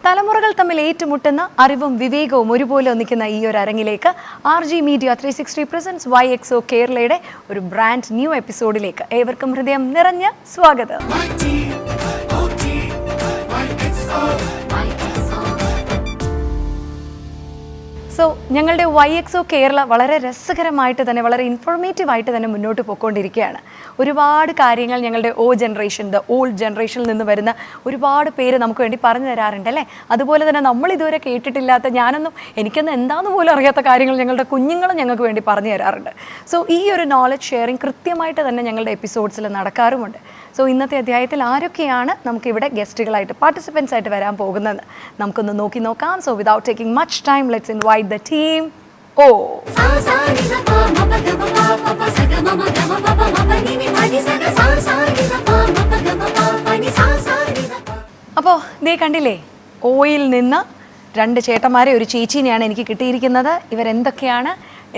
തലമുറകൾ തമ്മിൽ ഏറ്റുമുട്ടുന്ന അറിവും വിവേകവും ഒരുപോലെ ഒന്നിക്കുന്ന ഈ ഒരു അരങ്ങിലേക്ക് RG Media 360 പ്രസൻസ് YXO കേരളയുടെ ഒരു ബ്രാൻഡ് ന്യൂ എപ്പിസോഡിലേക്ക് ഏവർക്കും ഹൃദയം നിറഞ്ഞ സ്വാഗതം. സോ ഞങ്ങളുടെ YXO കേരള വളരെ രസകരമായിട്ട് തന്നെ വളരെ ഇൻഫോർമേറ്റീവായിട്ട് തന്നെ മുന്നോട്ട് പോയിക്കൊണ്ടിരിക്കുകയാണ്. ഒരുപാട് കാര്യങ്ങൾ ഞങ്ങളുടെ ഓൾഡ് ജനറേഷനിൽ നിന്ന് വരുന്ന ഒരുപാട് പേര് നമുക്ക് വേണ്ടി പറഞ്ഞു തരാറുണ്ട് അല്ലേ. അതുപോലെ തന്നെ നമ്മൾ ഇതുവരെ കേട്ടിട്ടില്ലാത്ത എനിക്കൊന്നും എന്താണെന്ന് പോലും അറിയാത്ത കാര്യങ്ങൾ ഞങ്ങളുടെ കുഞ്ഞുങ്ങളും ഞങ്ങൾക്ക് വേണ്ടി പറഞ്ഞു തരാറുണ്ട്. സോ ഈ ഒരു നോളജ് ഷെയറിങ് കൃത്യമായിട്ട് തന്നെ ഞങ്ങളുടെ എപ്പിസോഡ്സിൽ നടക്കാറുമുണ്ട്. സോ ഇന്നത്തെ അധ്യായത്തിൽ ആരൊക്കെയാണ് നമുക്കിവിടെ ഗസ്റ്റുകളായിട്ട് പാർട്ടിസിപ്പൻസ് ആയിട്ട് വരാൻ പോകുന്നത് നമുക്കൊന്ന് നോക്കാം. So without taking much time let's invite the team. അപ്പോൾ ദേ കണ്ടില്ലേ, ഓയിൽ നിന്ന് രണ്ട് ചേട്ടന്മാരെ ഒരു ചേച്ചീനെയാണ് എനിക്ക് കിട്ടിയിരിക്കുന്നത്.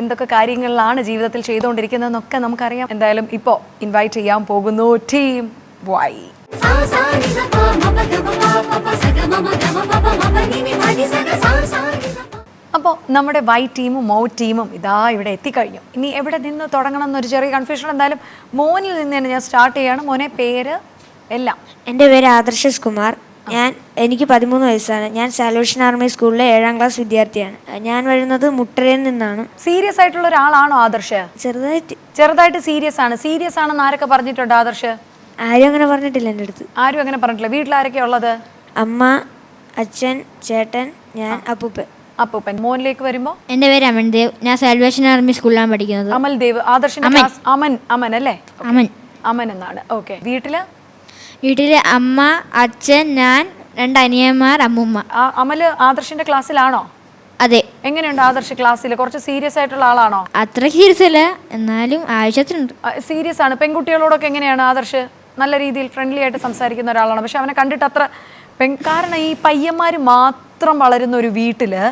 എന്തൊക്കെ കാര്യങ്ങളിലാണ് ജീവിതത്തിൽ ചെയ്തുകൊണ്ടിരിക്കുന്നതെന്നൊക്കെ നമുക്കറിയാം. എന്തായാലും ഇപ്പോൾ ഇൻവൈറ്റ് ചെയ്യാൻ പോകുന്നു ടീം വൈ. അപ്പോൾ നമ്മുടെ വൈ ടീമും മൗ ടീമും ഇതാ ഇവിടെ എത്തിക്കഴിഞ്ഞു. ഇനി എവിടെ നിന്ന് തുടങ്ങണം എന്നൊരു ചെറിയ കൺഫ്യൂഷൻ. എന്തായാലും മോനിൽ നിന്ന് തന്നെ ഞാൻ സ്റ്റാർട്ട് ചെയ്യാണ്. മോനെ പേര് എല്ലാം? എൻ്റെ പേര് ആദർശസ് കുമാർ. എനിക്ക് 13 വയസ്സാണ്. ഞാൻ സാൽവേഷൻ ആർമി സ്കൂളിലെ 7ാം ക്ലാസ് വിദ്യാർത്ഥിയാണ്. ഞാൻ വരുന്നത് മുട്ടരയിൽ നിന്നാണ്. സീരിയസ് ആയിട്ടുള്ള ഒരാളാണോ ആദർശ്? ചെറുതായിട്ട് സീരിയസ് ആണെന്ന് ആരൊക്കെ പറഞ്ഞിട്ടുണ്ട് ആദർശ്? ആരും അങ്ങനെ പറഞ്ഞിട്ടില്ല എൻ്റെ അടുത്ത്. ആരും അങ്ങനെ പറഞ്ഞിട്ടില്ല. വീട്ടിൽ ആരൊക്കെയാ ഉള്ളത്? അമ്മ, അച്ഛൻ, ചേട്ടൻ, ഞാൻ, അപ്പൂപ്പൻ. മോനിലേക്ക് വരുമ്പോ? എൻ്റെ പേര് അമൻദേവ്. ഞാൻ സാൽവേഷൻ ആർമി സ്കൂളിലാണ് പഠിക്കുന്നത്. അമൽദേവ്. ആദർശിന്റെ ക്ലാസ് അമൻ അല്ലേ? അമൻ എന്നാണ്. ഓക്കെ. വീട്ടില് അമ്മ, അച്ഛൻ, ഞാൻ, 2 അനിയന്മാർ, അമ്മൂമ്മ. അമല് ആദർശിന്റെ ക്ലാസ്സിലാണോ? അതെ. എങ്ങനെയുണ്ട് ആദർശ് ക്ലാസ്സിൽ? കുറച്ച് സീരിയസ് ആയിട്ടുള്ള ആളാണോ? അത്ര സീരിയസ് അല്ല, എന്നാലും ആവശ്യത്തിനുണ്ട്. സീരിയസ് ആണ്. പെൺകുട്ടികളോടൊക്കെ എങ്ങനെയാണ് ആദർശ്? നല്ല രീതിയിൽ ഫ്രണ്ട്ലി ആയിട്ട് സംസാരിക്കുന്ന ഒരാളാണ്. പക്ഷെ അവനെ കണ്ടിട്ട് അത്ര കാരണം ഈ പയ്യന്മാർ മാത്രം വളരുന്ന ഒരു വീട്ടില്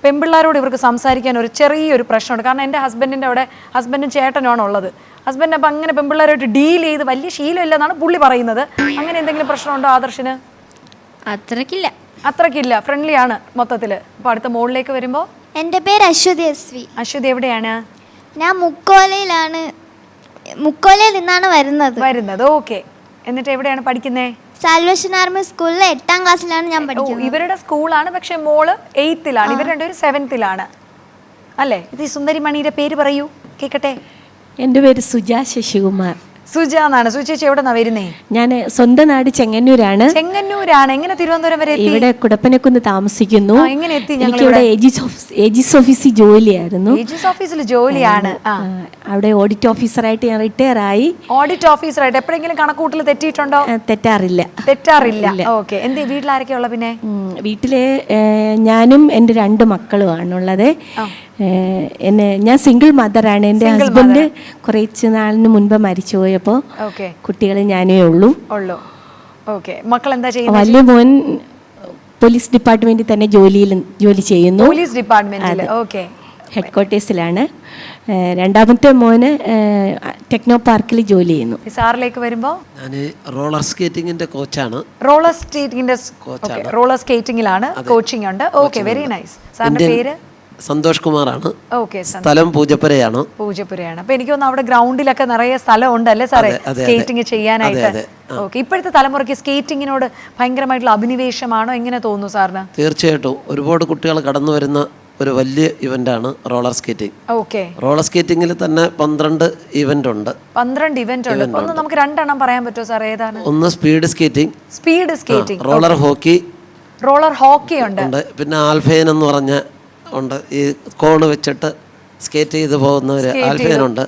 പെൺപിള്ളേരോട് ഇവർക്ക് സംസാരിക്കാൻ ഒരു ചെറിയൊരു പ്രശ്നമുണ്ട്. കാരണം എൻ്റെ ഹസ്ബൻഡും ചേട്ടനുമാണ് ഉള്ളത്. ഹസ്ബൻഡ് അപ്പം അങ്ങനെ പെൺപിള്ളേരായിട്ട് ഡീൽ ചെയ്ത് വലിയ ശീലമില്ലെന്നാണ് പുള്ളി പറയുന്നത്. അങ്ങനെ എന്തെങ്കിലും പ്രശ്നമുണ്ടോ ആദർശിന്? അത്രക്കില്ല. ഫ്രണ്ട്ലി ആണ് മൊത്തത്തില്. അപ്പോൾ അടുത്ത മോളിലേക്ക് വരുമ്പോൾ? എൻ്റെ പേര് അശ്വതി SV. അശ്വതി എവിടെയാണ്? ഞാൻ മുക്കോലയിൽ നിന്നാണ് വരുന്നത്. ഓക്കെ. എന്നിട്ട് എവിടെയാണ് പഠിക്കുന്നത്? സാൽവേഷൻ ആർമി സ്കൂളിലെ 8ാം ക്ലാസ്സിലാണ് ഞാൻ പഠിക്കുന്നത്. ഇവരുടെ സ്കൂളാണ്, പക്ഷെ മോള് 8th-ലാണ്. ഇവർ രണ്ടുപേരും 7th-ലാണ് അല്ലേ? ഇത് സുന്ദരി മണിയുടെ പേര് പറയൂ, കേൾക്കട്ടെ. എൻ്റെ പേര് സുജ ശശികുമാർ. സുജ എന്നാണ്. സുജ ചേച്ചി എവിടെ നിന്നാണ് വരുന്നേ? ഞാൻ സ്വന്തം നാട് ചെങ്ങന്നൂരാണ്. എങ്ങനെ തിരുവനന്തപുരം വരെ എത്തി? ഇവിടെ കുടപ്പനക്കുന്ന് താമസിക്കുന്നു. എങ്ങനെ എത്തി? എനിക്കിവിടെ ഏജിസ് ഓഫീസിൽ ജോലിയായിരുന്നു. ഏജിസ് ഓഫീസിൽ ജോലിയാണ്. അവിടെ ഓഡിറ്റ് ഓഫീസറായിട്ട് ഞാൻ റിട്ടയർ ആയി. ഓഡിറ്റ് ഓഫീസറായിട്ട് എപ്പോഴെങ്കിലും കണക്കൂട്ടൽ തെറ്റിയിട്ടുണ്ടോ? തെറ്റാറില്ല. ഓക്കെ. എന്തേ, വീട്ടിൽ ആരൊക്കെയാ ഉള്ളത്? പിന്നെ വീട്ടിലെ ഞാനും എൻ്റെ 2 മക്കളുമാണുള്ളത്. ഞാൻ സിംഗിൾ മദറാണ്. എൻ്റെ ഹസ്ബൻഡ് കുറച്ച് നാളിന് മുൻപ് മരിച്ചു പോയപ്പോൾ കുട്ടികൾ ഞാനേ ഉള്ളൂ. മക്കൾ എന്താ ചെയ്യുന്നത്? വലിയ മോൻ പോലീസ് ഡിപ്പാർട്ട്മെന്റിൽ തന്നെ ജോലി ചെയ്യുന്നു. പോലീസ് ഡിപ്പാർട്ട്മെന്റിൽ ഹെഡ് ക്വാർട്ടേഴ്സിലാണ്. രണ്ടാമത്തെ മോന് ടെക്നോ പാർക്കിൽ ജോലി ചെയ്യുന്നു. സാറിലേക്ക് വരുമ്പോൾ? ഞാൻ റോളർ സ്കേറ്റിംഗിന്റെ കോച്ചാണ്. റോളർ സ്കേറ്റിംഗിലാണ് കോച്ചിങ് ഉണ്ട്. Okay, very nice. സാറിന്റെ പേര്? സന്തോഷ് കുമാറാണ്. സ്ഥലം പൂജപ്പുരയാണ്. അപ്പൊ എനിക്ക് തോന്നുന്നു അവിടെ ഗ്രൗണ്ടിലൊക്കെ നിറയെ സ്ഥലം ഉണ്ടല്ലേ സാറേ സ്കേറ്റിംഗ് ചെയ്യാനായിട്ട്? ഓക്കെ. ഇപ്പോഴത്തെ തലമുറയ്ക്ക് സ്കേറ്റിങ്ങിനോട് ഭയങ്കരമായിട്ടുള്ള അഭിനിവേശമാണോ? എങ്ങനെ തോന്നുന്നു സാറിന്? തീർച്ചയായിട്ടും ഒരുപാട് കുട്ടികൾ കടന്നു വരുന്ന ഒരു വലിയ ഇവന്റാണ് റോളർ സ്കേറ്റിംഗ്. റോളർ സ്കേറ്റിംഗിൽ തന്നെ 12 ഇവന്റ് ഉണ്ട്. 12 ഇവന്റ് ഉണ്ട്. ഒന്ന് നമുക്ക് 2 എണ്ണം പറയാൻ പറ്റുമോ സാർ? ഏതാണ്? ഒന്ന് സ്പീഡ് സ്കേറ്റിംഗ്, റോളർ ഹോക്കി ഉണ്ട്. പിന്നെ ആൽഫൈൻ എന്ന് പറഞ്ഞ ഉണ്ട്. ഈ കോണ് വെച്ചിട്ട് സ്കേറ്റ് ചെയ്ത് പോകുന്നവര് ആൽഫൈനുണ്ട്.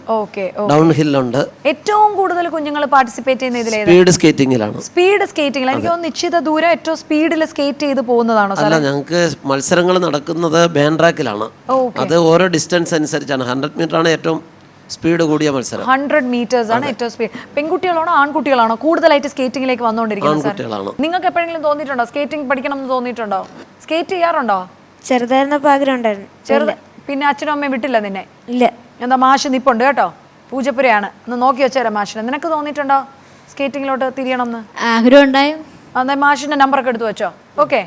ഡൗൺ ഹില്ലുണ്ട്. ഏറ്റവും കൂടുതൽ കുഞ്ഞുങ്ങൾ പാർട്ടിസിപ്പേറ്റ് ചെയ്യുന്ന സ്പീഡ് സ്കേറ്റിംഗിലാണ്. എനിക്ക് തോന്നുന്നു നിശ്ചിത ദൂരം ഏറ്റവും സ്പീഡിൽ സ്കേറ്റ് ചെയ്ത് പോകുന്നതാണോ? അല്ല, ഞങ്ങൾക്ക് മത്സരങ്ങൾ നടക്കുന്നത് ബാൻഡ്രാക്കിലാണ്. അത് ഓരോ ഡിസ്റ്റൻസ് അനുസരിച്ചാണ്. 100 മീറ്റർ ആണ് ഏറ്റവും സ്പീഡ് കൂടിയ മത്സരം. 100 meters ആണ് ഏറ്റവും സ്പീഡ്. പെൺകുട്ടികളാണോ ആൺകുട്ടികളാണോ കൂടുതലായിട്ട് സ്കേറ്റിംഗിലേക്ക് വന്നുകൊണ്ടിരിക്കുന്നത്? നിങ്ങൾക്ക് എപ്പോഴെങ്കിലും തോന്നിയിട്ടുണ്ടോ സ്കേറ്റിംഗ് പഠിക്കണം എന്ന് തോന്നിയിട്ടുണ്ടോ? സ്കേറ്റ് ചെയ്യാറുണ്ടോ? ചെറുതായിരുന്നപ്പോൾ ആഗ്രഹം ഉണ്ടായിരുന്നു. പിന്നെ അച്ഛനും അമ്മയും വിട്ടില്ല നിന്നെ? ഇല്ല. എന്താ, മാഷ് നിപ്പുണ്ട് കേട്ടോ, പൂജപ്പുരയാണ്, ഒന്ന് നോക്കി വെച്ചേരാം മാഷിനെ. നിനക്ക് തോന്നിയിട്ടുണ്ടോ സ്കേറ്റിങ്ങിലോട്ട് തിരിയണം എന്ന്? ആഗ്രഹം ഉണ്ടായും. എന്നാൽ മാഷിൻ്റെ നമ്പറൊക്കെ എടുത്ത് വെച്ചോ. ഓക്കെ.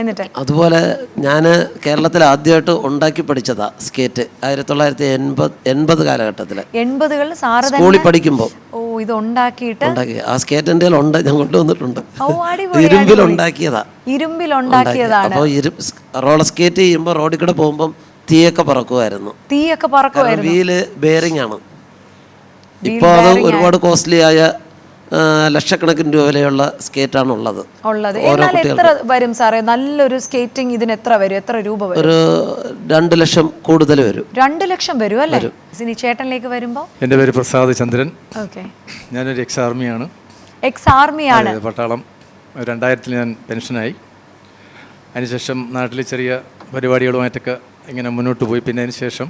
എന്നിട്ട് അതുപോലെ ഞാൻ കേരളത്തിൽ ആദ്യമായിട്ട് ഉണ്ടാക്കി പഠിച്ചതാ സ്കേറ്റ് 1980 കാലഘട്ടത്തിൽ. 80കളിൽ സാറ് സ്കൂളിൽ പഠിക്കുമ്പോൾ ഇത് ഉണ്ടാക്കിയിട്ട് ഉണ്ടാക്കി. ആ സ്കേറ്റ് എൻ്റെ ഉണ്ട്, ഞാൻ കൊണ്ടുവന്നിട്ടുണ്ട്. അടിപൊളി, ഇരുമ്പിലുണ്ടാക്കിയതാ. ഇരുമ്പിലുണ്ടാക്കിയതാണ്. അപ്പോൾ റോളർ സ്കേറ്റ് ചെയ്യുമ്പോൾ റോഡിൽ കൂടെ പോകുമ്പോൾ തീയൊക്കെ പറക്കുമായിരുന്നു. വീല് ബെയറിംഗ് ആണ്. ഇപ്പോൾ അത് ഒരുപാട് കോസ്റ്റ്ലി ആയ ലക്ഷക്കണക്കിന് രൂപ വിലയുള്ള സ്കേറ്റാണ് ഉള്ളത്. എന്നാൽ എത്ര വരും സാറേ നല്ലൊരു സ്കേറ്റിംഗ്? ഇതിന് എത്ര വരും? എത്ര രൂപ വരും? ഒരു 2 ലക്ഷം കൂടുതൽ വരും. 2 ലക്ഷം വരും അല്ലേ? ഇനി ചേട്ടനിലേക്ക് വരുമ്പോൾ, എൻ്റെ പേര് പ്രസാദ് ചന്ദ്രൻ. ഓക്കെ. ഞാനൊരു എക്സ് ആർമിയാണ്. എക്സ് ആർമിയാണ്? പട്ടാളം. 2000 ഞാൻ പെൻഷനായി. അതിനുശേഷം നാട്ടിൽ ചെറിയ പരിപാടികളുമായിട്ടൊക്കെ ഇങ്ങനെ മുന്നോട്ട് പോയി. പിന്നെ അതിനുശേഷം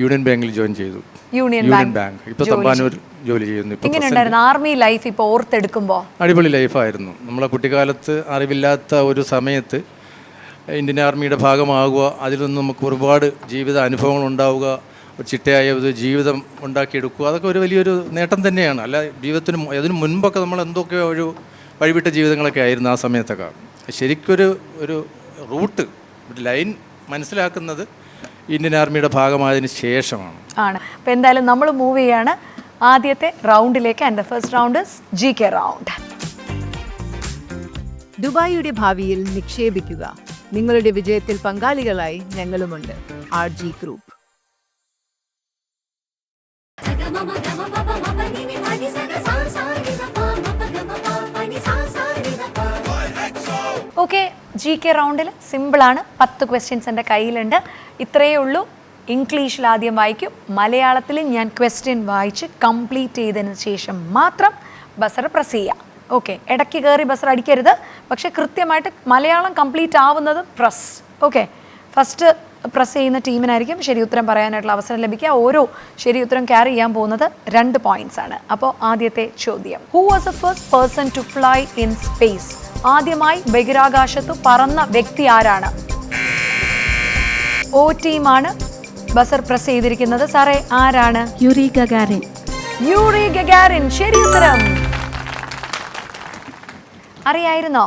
യൂണിയൻ ബാങ്കിൽ ജോയിൻ ചെയ്തു. Union bank. ഇപ്പോൾ തമ്പാനൂർ ജോലി ചെയ്യുന്നു. എങ്ങനെയുണ്ടായിരുന്നു ആർമി ലൈഫ് ഇപ്പോൾ ഓർത്തെടുക്കുമ്പോൾ? അടിപൊളി ലൈഫായിരുന്നു. നമ്മളെ കുട്ടിക്കാലത്ത് അറിവില്ലാത്ത ഒരു സമയത്ത് ഇന്ത്യൻ ആർമിയുടെ ഭാഗമാകുക, അതിൽ നിന്ന് നമുക്ക് ഒരുപാട് ജീവിത അനുഭവങ്ങൾ ഉണ്ടാവുക, ഒരു ചിട്ടയായ ഒരു ജീവിതം ഉണ്ടാക്കിയെടുക്കുക, അതൊക്കെ ഒരു വലിയൊരു നേട്ടം തന്നെയാണ്. അല്ല ജീവിതത്തിന് അതിന് മുൻപൊക്കെ നമ്മൾ എന്തൊക്കെയോ ഒരു വഴിവിട്ട ജീവിതങ്ങളൊക്കെ ആയിരുന്നു ആ സമയത്തൊക്കെ. ശരിക്കൊരു റൂട്ട്, ഒരു ലൈൻ മനസ്സിലാക്കുന്നത് ഇന്ത്യൻ ആർമിയുടെ ഭാഗമായതിനു ശേഷമാണ്. അപ്പോൾ എന്തായാലും നമ്മൾ മൂവ് ചെയ്യാണ് ആദ്യത്തെ റൗണ്ടിലേക്ക്. And the first round is GK round. ദുബായിയുടെ ഭാവിയിൽ നിക്ഷേപിക്കുക. നിങ്ങളുടെ വിജയത്തിൽ പങ്കാളികളായി ഞങ്ങളുമുണ്ട്. RG group. ഓക്കെ, GK റൗണ്ടിൽ സിമ്പിളാണ്. 10 ക്വസ്റ്റ്യൻസ് എൻ്റെ കയ്യിലുണ്ട്. ഇത്രയേ ഉള്ളൂ. ഇംഗ്ലീഷിൽ ആദ്യം വായിക്കും, മലയാളത്തിൽ ഞാൻ ക്വസ്റ്റ്യൻ വായിച്ച് കംപ്ലീറ്റ് ചെയ്തതിന് ശേഷം മാത്രം ബസർ പ്രസ് ചെയ്യുക. ഓക്കെ, ഇടയ്ക്ക് കയറി ബസർ അടിക്കരുത്, പക്ഷേ കൃത്യമായിട്ട് മലയാളം കംപ്ലീറ്റ് ആവുന്നത് പ്രസ്. ഓക്കെ, ഫസ്റ്റ് പ്രസ് ചെയ്യുന്ന ടീമിനായിരിക്കും ശരി ഉത്തരം പറയാനായിട്ടുള്ള അവസരം ലഭിക്കുക. ഓരോ ശരി ഉത്തരം ക്യാരി ചെയ്യാൻ പോകുന്നത് 2 പോയിന്റ്സ് ആണ്. അപ്പോൾ ആദ്യത്തെ ചോദ്യം, who was the first person to fly in space? ആദ്യമായി ബഹിരാകാശത്ത് പറന്ന വ്യക്തി ആരാണ്? O ടീമാണ് ബസർ പ്രസ് ചെയ്തിരിക്കുന്നത്. സാറേ ആരാണ്? Yuri Gagarin. യൂറി ഗഗാറിൻ, ശരി ഉത്തരം. അറിയായിരുന്നോ?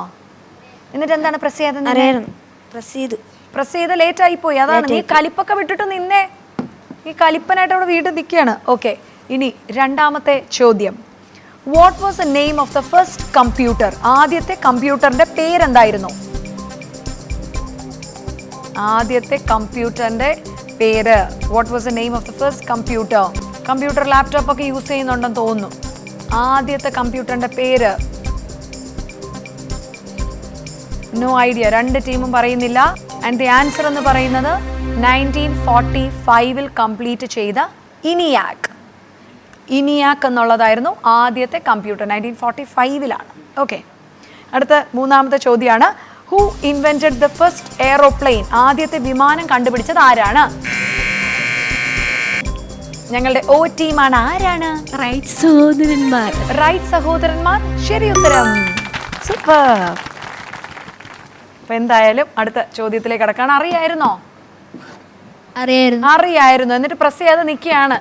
എന്നിട്ട് എന്താണ് പ്രസ് ചെയ്തത്? അറിയായിരുന്നു. പ്രസ് ചെയ്ത് ലേറ്റ് ആയി പോയി. അതാണ് നീ കലിപ്പൊക്കെ വിട്ടിട്ട് നിന്നേ. ഈ കലിപ്പനായിട്ട് അവിടെ വീട്ടിൽ നിൽക്കുകയാണ്. ഓക്കെ, ഇനി രണ്ടാമത്തെ ചോദ്യം, what was the name of the first computer? ആദ്യത്തെ കമ്പ്യൂട്ടറിന്റെ പേരെന്തായിരുന്നു? ആദ്യത്തെ കമ്പ്യൂട്ടറിന്റെ പേര്. What was the name of the first computer? Computer laptop ഒക്കെ യൂസ് ചെയ്യുന്നുണ്ടെന്ന് തോന്നുന്നു. ആദ്യത്തെ കമ്പ്യൂട്ടറിന്റെ പേര്? No idea. 2 ടീമും പറയുന്നില്ല. ആൻഡ് ദി ആൻസർ എന്ന് പറയുന്നത് 1945 കംപ്ലീറ്റ് ചെയ്ത ഇനിയാക് എന്നുള്ളതായിരുന്നു ആദ്യത്തെ കമ്പ്യൂട്ടർ. 1945 ഓക്കെ, അടുത്ത മൂന്നാമത്തെ ചോദ്യമാണ്, who invented the first aeroplane? ആദ്യത്തെ വിമാനം കണ്ടുപിടിച്ചത് ആരാണ്? ഞങ്ങളുടെ O ടീമാണ്. ആരാണ്? റൈറ്റ് സഹോദരന്മാർ. റൈറ്റ് സഹോദരന്മാർ, ശരി ഉത്തരം. സൂപ്പർ. അപ്പൊ എന്തായാലും അടുത്ത ചോദ്യത്തിലേക്ക് കടക്കാണ്. അറിയായിരുന്നോ? അറിയായിരുന്നു. എന്നിട്ട് പ്രസ് ചെയ്യാതെ നിൽക്കുകയാണ്.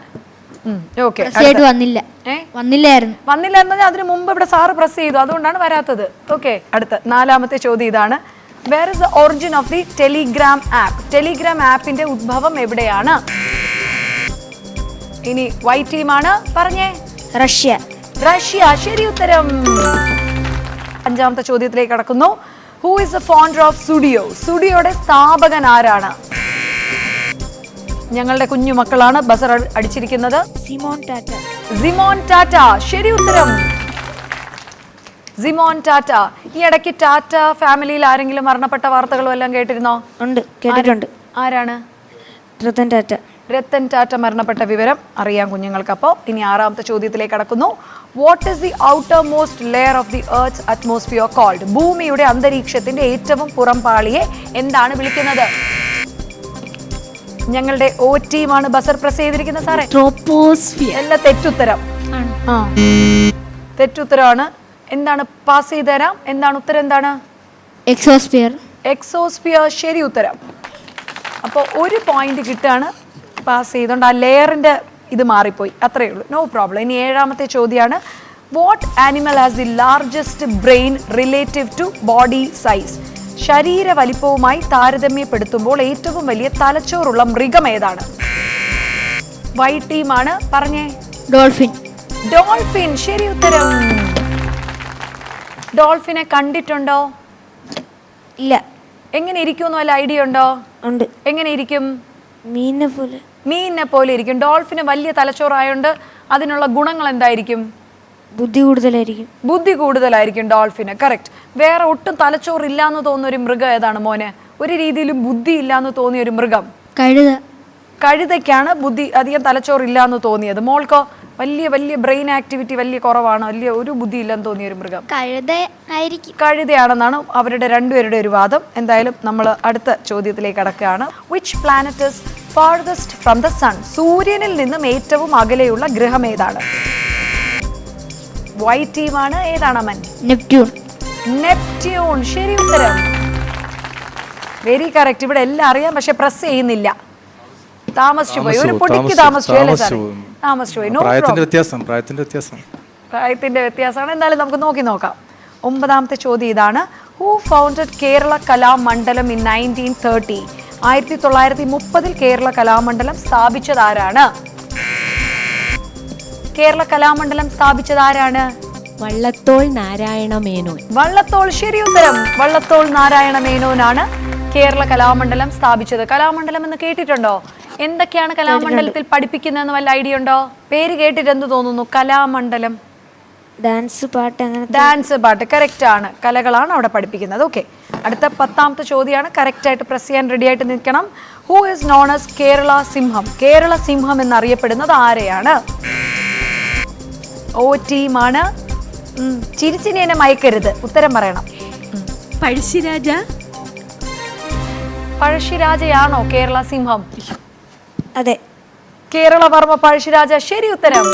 വന്നില്ലായിരുന്നു. അതിന് മുമ്പ് ഇവിടെ സാറ് പ്രസ് ചെയ്തു, അതുകൊണ്ടാണ് വരാത്തത്. ഓക്കെ, അടുത്ത 4ാമത്തെ ചോദ്യം ഇതാണ്, where is the origin of the Telegram app? Telegram ആപ്പിന്റെ ഉദ്ഭവം എവിടെയാണ്? ഇനി Y ടീമാണ്. പറഞ്ഞേ. റഷ്യ, ശരി ഉത്തരം. 5ാമത്തെ ചോദ്യത്തിലേക്ക് കടക്കുന്നു, who is the founder of Zudio? സുഡിയോയുടെ സ്ഥാപകൻ ആരാണ്? ഞങ്ങളുടെ കുഞ്ഞു മക്കളാണ് ബസർ അടിച്ചിരിക്കുന്നത്. സിമോൺ ടാറ്റ, ശരി ഉത്തരം. സിമോൺ ടാറ്റ. ഈ ഇടയ്ക്ക് ടാറ്റ ഫാമിലിയിൽ ആരെങ്കിലും മരണപ്പെട്ട വാർത്തകളും എല്ലാം കേട്ടിരുന്നോ? ഉണ്ട്, കേട്ടിട്ടുണ്ട്. ആരാണ്? രത്തൻ ടാറ്റ മരണപ്പെട്ട വിവരം അറിയാം കുഞ്ഞുങ്ങൾക്ക്. അപ്പോൾ ഇനി 6ാമത്തെ ചോദ്യത്തിലേക്ക് കടക്കുന്നു, what is the outermost layer of the earth atmosphere called? ഭൂമിയുടെ അന്തരീക്ഷത്തിന്റെ ഏറ്റവും പുറം പാളിയെ എന്താണ് വിളിക്കുന്നത്? ഞങ്ങളുടെ O ടീമാണ് ബസർ പ്രസ് ചെയ്തിരിക്കുന്നത്. സാറേ ട്രോപ്പോസ്ഫിയർ. എല്ലാം തെറ്റുത്തരം. തെറ്റുത്തരമാണ്. എന്താണ്? പാസ് ചെയ്ത് തരാം. എന്താണ് ഉത്തരം? എന്താണ്? എക്സോസ്ഫിയർ, ശരി ഉത്തരം. അപ്പോൾ 1 പോയിന്റ് കിട്ടാണ്. പാസ് ചെയ്തുകൊണ്ട് ആ ലെയറിന്റെ ഇത് മാറിപ്പോയി, അത്രയേ ഉള്ളൂ. No problem. ഇനി 7ാമത്തെ ചോദ്യമാണ്, what animal has the largest brain relative to body size? ശരീര വലിപ്പവുമായി താരതമ്യപ്പെടുത്തുമ്പോൾ ഏറ്റവും വലിയ തലച്ചോറുള്ള മൃഗം ഏതാണ്? വൈറ്റ് ടീമാണ്, പറഞ്ഞേ. ഡോൾഫിൻ. ഡോൾഫിൻ, ശരി ഉത്തരം. ഡോൾഫിനെ കണ്ടിട്ടുണ്ടോ? ഇല്ല. എങ്ങനെ ഇരിക്കുമെന്ന് വല്ല ഐഡിയ ഉണ്ടോ? ഉണ്ട്. എങ്ങനെ ഇരിക്കും? മീനിനെ പോലെ. മീനിനെ പോലെ ഇരിക്കും. ഡോൾഫിന് വലിയ തലച്ചോറായോണ്ട് അതിനുള്ള ഗുണങ്ങൾ എന്തായിരിക്കും? ബുദ്ധി കൂടുതലായിരിക്കും. ബുദ്ധി കൂടുതലായിരിക്കും ഡോൾഫിന്. കറക്റ്റ്. വേറെ ഒട്ടും തലച്ചോറില്ലാന്ന് തോന്നുന്ന ഒരു മൃഗം ഏതാണ് മോനെ? ഒരു രീതിയിലും ബുദ്ധി ഇല്ലാന്ന് തോന്നിയ ഒരു മൃഗം? കഴുത. കഴുതയ്ക്കാണ് ബുദ്ധി, അധികം തലച്ചോറില്ലാന്ന് തോന്നിയത്. മോൾക്കോ? വലിയ വലിയ ബ്രെയിൻ ആക്ടിവിറ്റി വലിയ കുറവാണ്, വലിയ ഒരു ബുദ്ധി ഇല്ലെന്ന് തോന്നിയ ഒരു മൃഗം? കഴുത ആയിരിക്കും. കഴുതയാണെന്നാണ് അവരുടെ രണ്ടുപേരുടെ ഒരു വാദം. എന്തായാലും നമ്മൾ അടുത്ത ചോദ്യത്തിലേക്ക് കടക്കുകയാണ്. Which planet is farthest from the sun? സൂര്യനിൽ നിന്നും ഏറ്റവും അകലെയുള്ള ഗ്രഹം ഏതാണ്? വൈറ്റ് ടീമാണ്, ഏതാണ് അമൻ? നെപ്റ്റ്യൂൺ. നെപ്റ്റ്യൂൺ, ശരി ഉത്തരം. Very correct. ഇവിടെ എല്ലാം അറിയാം, പക്ഷെ പ്രസ് ചെയ്യുന്നില്ല. താമസിച്ചു പോയി, ഒരു പൊടിക്ക് താമസിച്ചു പോയി അല്ലേ സാറേ? താമസിച്ചു പോയി. പ്രായത്തിന്റെ വ്യത്യാസം. പ്രായത്തിന്റെ വ്യത്യാസമാണ്. എന്തായാലും നമുക്ക് നോക്കാം. 9ാമത്തെ ചോദ്യം ഇതാണ്. Who founded Kerala Kalamandalam in 1930? 1930 Kerala Kalamandalam സ്ഥാപിച്ചത് ആരാണ്? കേരള കലാമണ്ഡലം സ്ഥാപിച്ചത് ആരാണ്? വള്ളത്തോൾ നാരായണ മേനോൻ. വള്ളത്തോൾ, ശരി ഉത്തരം. വള്ളത്തോൾ നാരായണ മേനോനാണ് കേരള കലാമണ്ഡലം സ്ഥാപിച്ചത്. കലാമണ്ഡലം എന്ന് കേട്ടിട്ടുണ്ടോ? എന്തൊക്കെയാണ് കലാമണ്ഡലത്തിൽ പഠിപ്പിക്കുന്നതെന്ന് വല്ല ഐഡിയ ഉണ്ടോ? പേര് കേട്ടിട്ട് എന്ത് തോന്നുന്നു? കലാമണ്ഡലം. ഡാൻസ്, പാട്ട്, അങ്ങനെ. ഡാൻസ്, പാട്ട്, കറക്റ്റ് ആണ്. കലകളാണ് അവിടെ പഠിപ്പിക്കുന്നത്. ഓക്കെ, അടുത്ത 10ാമത്തെ ചോദ്യമാണ്. കറക്റ്റ് ആയിട്ട് പ്രസ് ചെയ്യാൻ റെഡി ആയിട്ട് നിൽക്കണം. Who is known as Kerala സിംഹം? കേരള സിംഹം എന്നറിയപ്പെടുന്നത് ആരെയാണ്? ഓ ടീമാണ്. ചിരിച്ചിനി എന്നെ മയക്കരുത്, ഉത്തരം പറയണം. പഴശ്ശിരാജ. പഴശ്ശിരാജയാണോ കേരള സിംഹം? അതെ. കേരളവർമ്മ പഴശ്ശിരാജ, ശരി ഉത്തരം.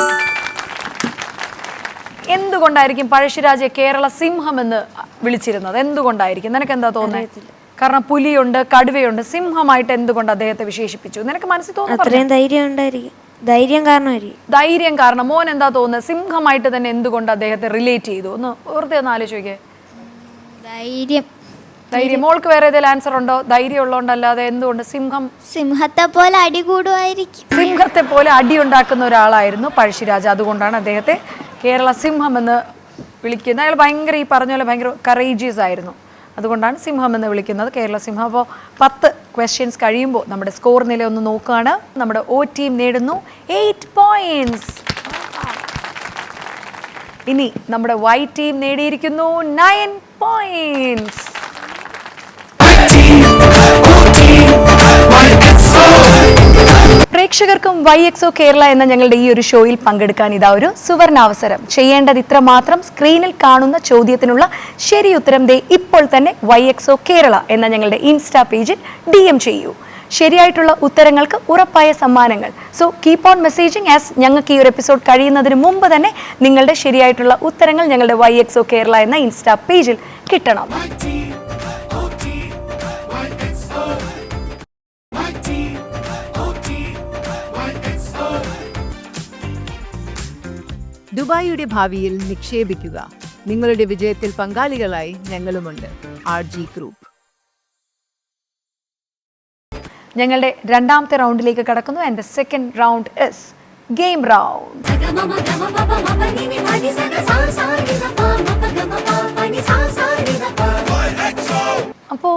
എന്തുകൊണ്ടായിരിക്കും പഴശ്ശിരാജയെ കേരള സിംഹം എന്ന് വിളിച്ചിരുന്നത്? എന്തുകൊണ്ടായിരിക്കും? നിനക്ക് എന്താ തോന്നുന്നത്? കാരണം പുലിയുണ്ട്, കടുവയുണ്ട്, സിംഹമായിട്ട് എന്തുകൊണ്ട് അദ്ദേഹത്തെ വിശേഷിപ്പിച്ചു? നിനക്ക് മനസ്സിൽ തോന്നുന്നു? അത്രയും ധൈര്യം ഉണ്ടായിരിക്കും. ധൈര്യം കാരണമായിരിക്കും. ധൈര്യം കാരണം. മോൻ എന്താ തോന്നുന്നത്? സിംഹമായിട്ട് തന്നെ എന്തുകൊണ്ട് അദ്ദേഹത്തെ റിലേറ്റ് ചെയ്തു? ഒന്ന് വെറുതെ ഒന്ന് ആലോചിക്കേ. ധൈര്യം. മോൾക്ക് വേറെ ഏതെങ്കിലും ആൻസർ ഉണ്ടോ? ധൈര്യം ഉള്ളതുകൊണ്ടല്ലാതെ എന്തുകൊണ്ട് സിംഹം? സിംഹത്തെ പോലെ അടി കൂടുമായിരിക്കും. സിംഹത്തെ പോലെ അടി ഉണ്ടാക്കുന്ന ഒരാളായിരുന്നു പഴശ്ശിരാജ. അതുകൊണ്ടാണ് അദ്ദേഹത്തെ കേരള സിംഹം എന്ന് വിളിക്കുന്നത്. അയാൾ ഭയങ്കര, ഈ പറഞ്ഞ പോലെ ഭയങ്കര കറേജിയസ് ആയിരുന്നു. അതുകൊണ്ടാണ് സിംഹം എന്ന് വിളിക്കുന്നത്, കേരള സിംഹം. അപ്പോൾ 10 ക്വസ്റ്റ്യൻസ് കഴിയുമ്പോൾ നമ്മുടെ സ്കോർ നില ഒന്ന് നോക്കുകയാണ്. നമ്മുടെ O ടീം നേടുന്നു 8 പോയിന്റ്സ്. ഇനി നമ്മുടെ Y ടീം നേടിയിരിക്കുന്നു 9 പോയിന്റ്സ്. പ്രേക്ഷകർക്കും YXO കേരള എന്ന ഞങ്ങളുടെ ഈ ഒരു ഷോയിൽ പങ്കെടുക്കാൻ ഇതാ ഒരു സുവർണാവസരം. ചെയ്യേണ്ടത് ഇത്ര മാത്രം. സ്ക്രീനിൽ കാണുന്ന ചോദ്യത്തിനുള്ള ശരി ഉത്തരം ദേ ഇപ്പോൾ തന്നെ YXO കേരള എന്ന ഞങ്ങളുടെ ഇൻസ്റ്റാ പേജിൽ DM ചെയ്യൂ. ശരിയായിട്ടുള്ള ഉത്തരങ്ങൾക്ക് ഉറപ്പായ സമ്മാനങ്ങൾ. So keep on messaging as ഞങ്ങൾക്ക് ഈ ഒരു എപ്പിസോഡ് കഴിയുന്നതിന് മുമ്പ് തന്നെ നിങ്ങളുടെ ശരിയായിട്ടുള്ള ഉത്തരങ്ങൾ ഞങ്ങളുടെ YXO കേരള എന്ന ഇൻസ്റ്റാ പേജിൽ കിട്ടണം. ദുബായിയുടെ ഭാവിയിൽ നിക്ഷേപിക്കുക. നിങ്ങളുടെ വിജയത്തിൽ പങ്കാളികളായി ഞങ്ങളുമുണ്ട്. RG group. ഞങ്ങളുടെ 2ാമത്തെ റൗണ്ടിലേക്ക് കടക്കുന്നു. And the second round is game round. അപ്പോൾ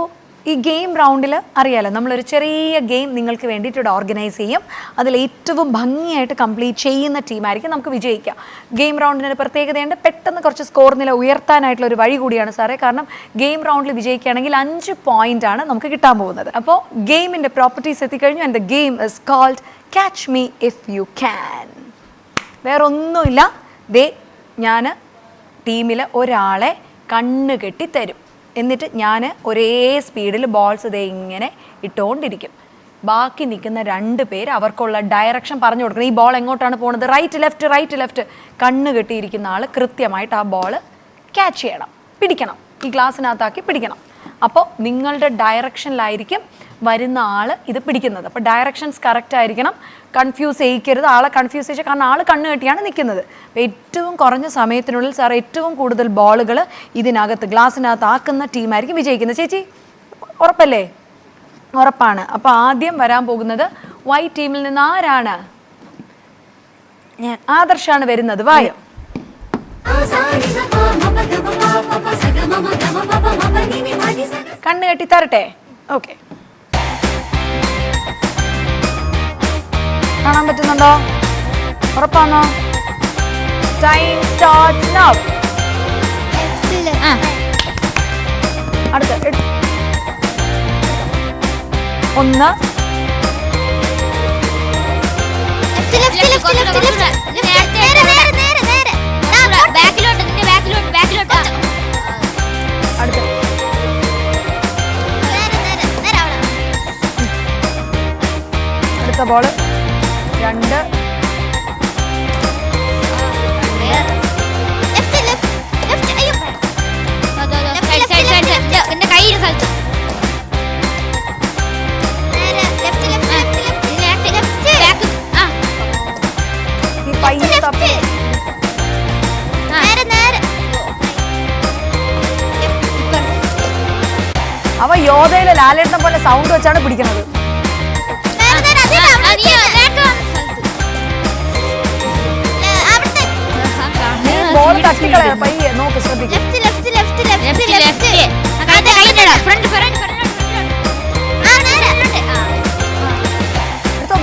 ഈ ഗെയിം റൗണ്ടിൽ അറിയാലോ, നമ്മളൊരു ചെറിയ ഗെയിം നിങ്ങൾക്ക് വേണ്ടിയിട്ട് ഓർഗനൈസ് ചെയ്യും. അതിൽ ഏറ്റവും ഭംഗിയായിട്ട് കംപ്ലീറ്റ് ചെയ്യുന്ന ടീമായിരിക്കും നമുക്ക് വിജയിക്കുക. ഗെയിം റൗണ്ടിന് പ്രത്യേകതയുണ്ട്. പെട്ടെന്ന് കുറച്ച് സ്കോർ നില ഉയർത്താനായിട്ടുള്ള ഒരു വഴി കൂടിയാണ് സാറേ. കാരണം ഗെയിം റൗണ്ടിൽ വിജയിക്കുകയാണെങ്കിൽ 5 പോയിന്റ് ആണ് നമുക്ക് കിട്ടാൻ പോകുന്നത്. അപ്പോൾ ഗെയിമിൻ്റെ പ്രോപ്പർട്ടീസ് എത്തിക്കഴിഞ്ഞു. And the game is called catch me if you can. വേറൊന്നുമില്ല. ഞാൻ ടീമിൽ ഒരാളെ കണ്ണ് കെട്ടി തരും. എന്നിട്ട് ഞാൻ ഒരേ സ്പീഡിൽ ബോൾസ് ഇങ്ങനെ ഇട്ടുകൊണ്ടിരിക്കും. ബാക്കി നിൽക്കുന്ന 2 പേര് അവർക്കുള്ള ഡയറക്ഷൻ പറഞ്ഞു കൊടുക്കണം. ഈ ബോൾ എങ്ങോട്ടാണ് പോകുന്നത്? Right left, right left. കണ്ണ് കെട്ടിയിരിക്കുന്ന ആൾ കൃത്യമായിട്ട് ആ ബോൾ ക്യാച്ച് ചെയ്യണം, പിടിക്കണം. ഈ ഗ്ലാസ്സിനകത്താക്കി പിടിക്കണം. അപ്പോൾ നിങ്ങളുടെ ഡയറക്ഷനിലായിരിക്കും വരുന്ന ആൾ ഇത് പിടിക്കുന്നത്. അപ്പോൾ ഡയറക്ഷൻസ് കറക്റ്റ് ആയിരിക്കണം, കൺഫ്യൂസ് ചെയ്യിക്കരുത്, ആളെ കൺഫ്യൂസ് ചെയ്യിച്ചാൽ കാരണം ആൾ കണ്ണ് കെട്ടിയാണ് നിൽക്കുന്നത്. അപ്പോൾ ഏറ്റവും കുറഞ്ഞ സമയത്തിനുള്ളിൽ സാർ ഏറ്റവും കൂടുതൽ ബോളുകൾ ഇതിനകത്ത് ഗ്ലാസ്സിനകത്ത് ആക്കുന്ന ടീമായിരിക്കും വിജയിക്കുന്നത്. ചേച്ചി ഉറപ്പല്ലേ? ഉറപ്പാണ്. അപ്പോൾ ആദ്യം വരാൻ പോകുന്നത് വൈറ്റ് ടീമിൽ നിന്ന് ആരാണ്? ആദർശാണ് വരുന്നത്. വായോ. കണ്ണ് കെട്ടി തരട്ടെ? ഓക്കെ, കാണാൻ പറ്റുന്നുണ്ടോ? ഉറപ്പാണോ? Time starts now. അടുത്ത 1 അടുത്ത ബോള് 2 ഈ പയ്യെ തപ്പി. അവ യോധയിലെ ലാലേട്ടനെ പോലെ സൗണ്ട് വെച്ചാണ് പിടിക്കുന്നത്. ബോൾ തട്ടിക്കളയാ, പയ്യെ നോക്ക്, ശ്രദ്ധിക്കും.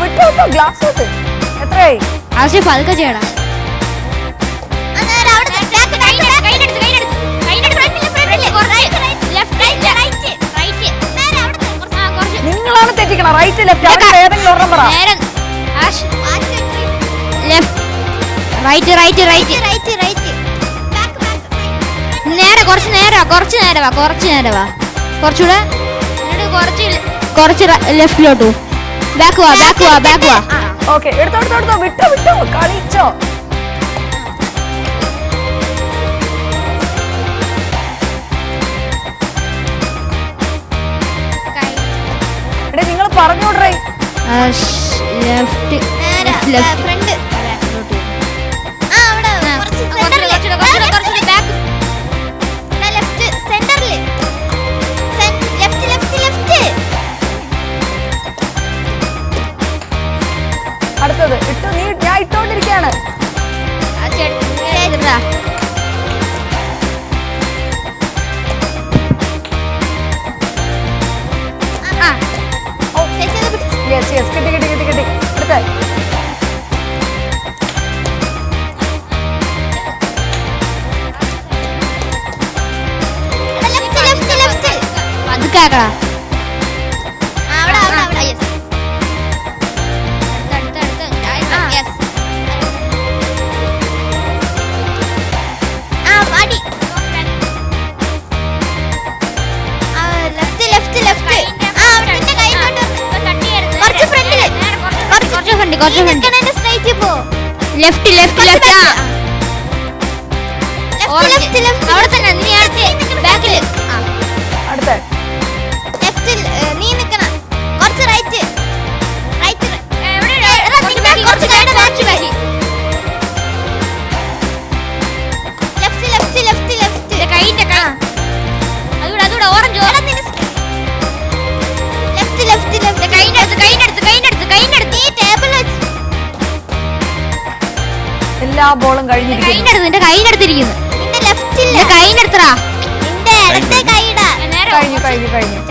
വിട്ടോ ഗ്ലാസ് വിട്ട്. എത്രയായി? പതുക്കെ ചെയ്യണം. നിങ്ങളാണ് തെറ്റിക്കണം. റൈറ്റ് ലെഫ്റ്റ് ഏതെങ്കിലും ഒരെണ്ണം പറ. നേരെ കുറച്ച് നേരെ വാ, കുറച്ചുകൂടെ കുറച്ച് ലെഫ്റ്റിലോട്ടു. ബാക്ക് വാ. ഓക്കെ, എടുത്തോ വിട്ടോ കളിച്ചോ. എടേ നിങ്ങൾ പറഞ്ഞോട്ടെ. ലെഫ്റ്റ് ഫ്രണ്ട് അടുത്തത് ഇട്ടു. ഞാൻ ഇട്ടോണ്ടിരിക്കാണ്. കിട്ടി. അടുത്ത പതുക്കാക്കടാ. എല്ലാ ബോളും കഴിഞ്ഞിരിക്കുന്നു. കഴിഞ്ഞു.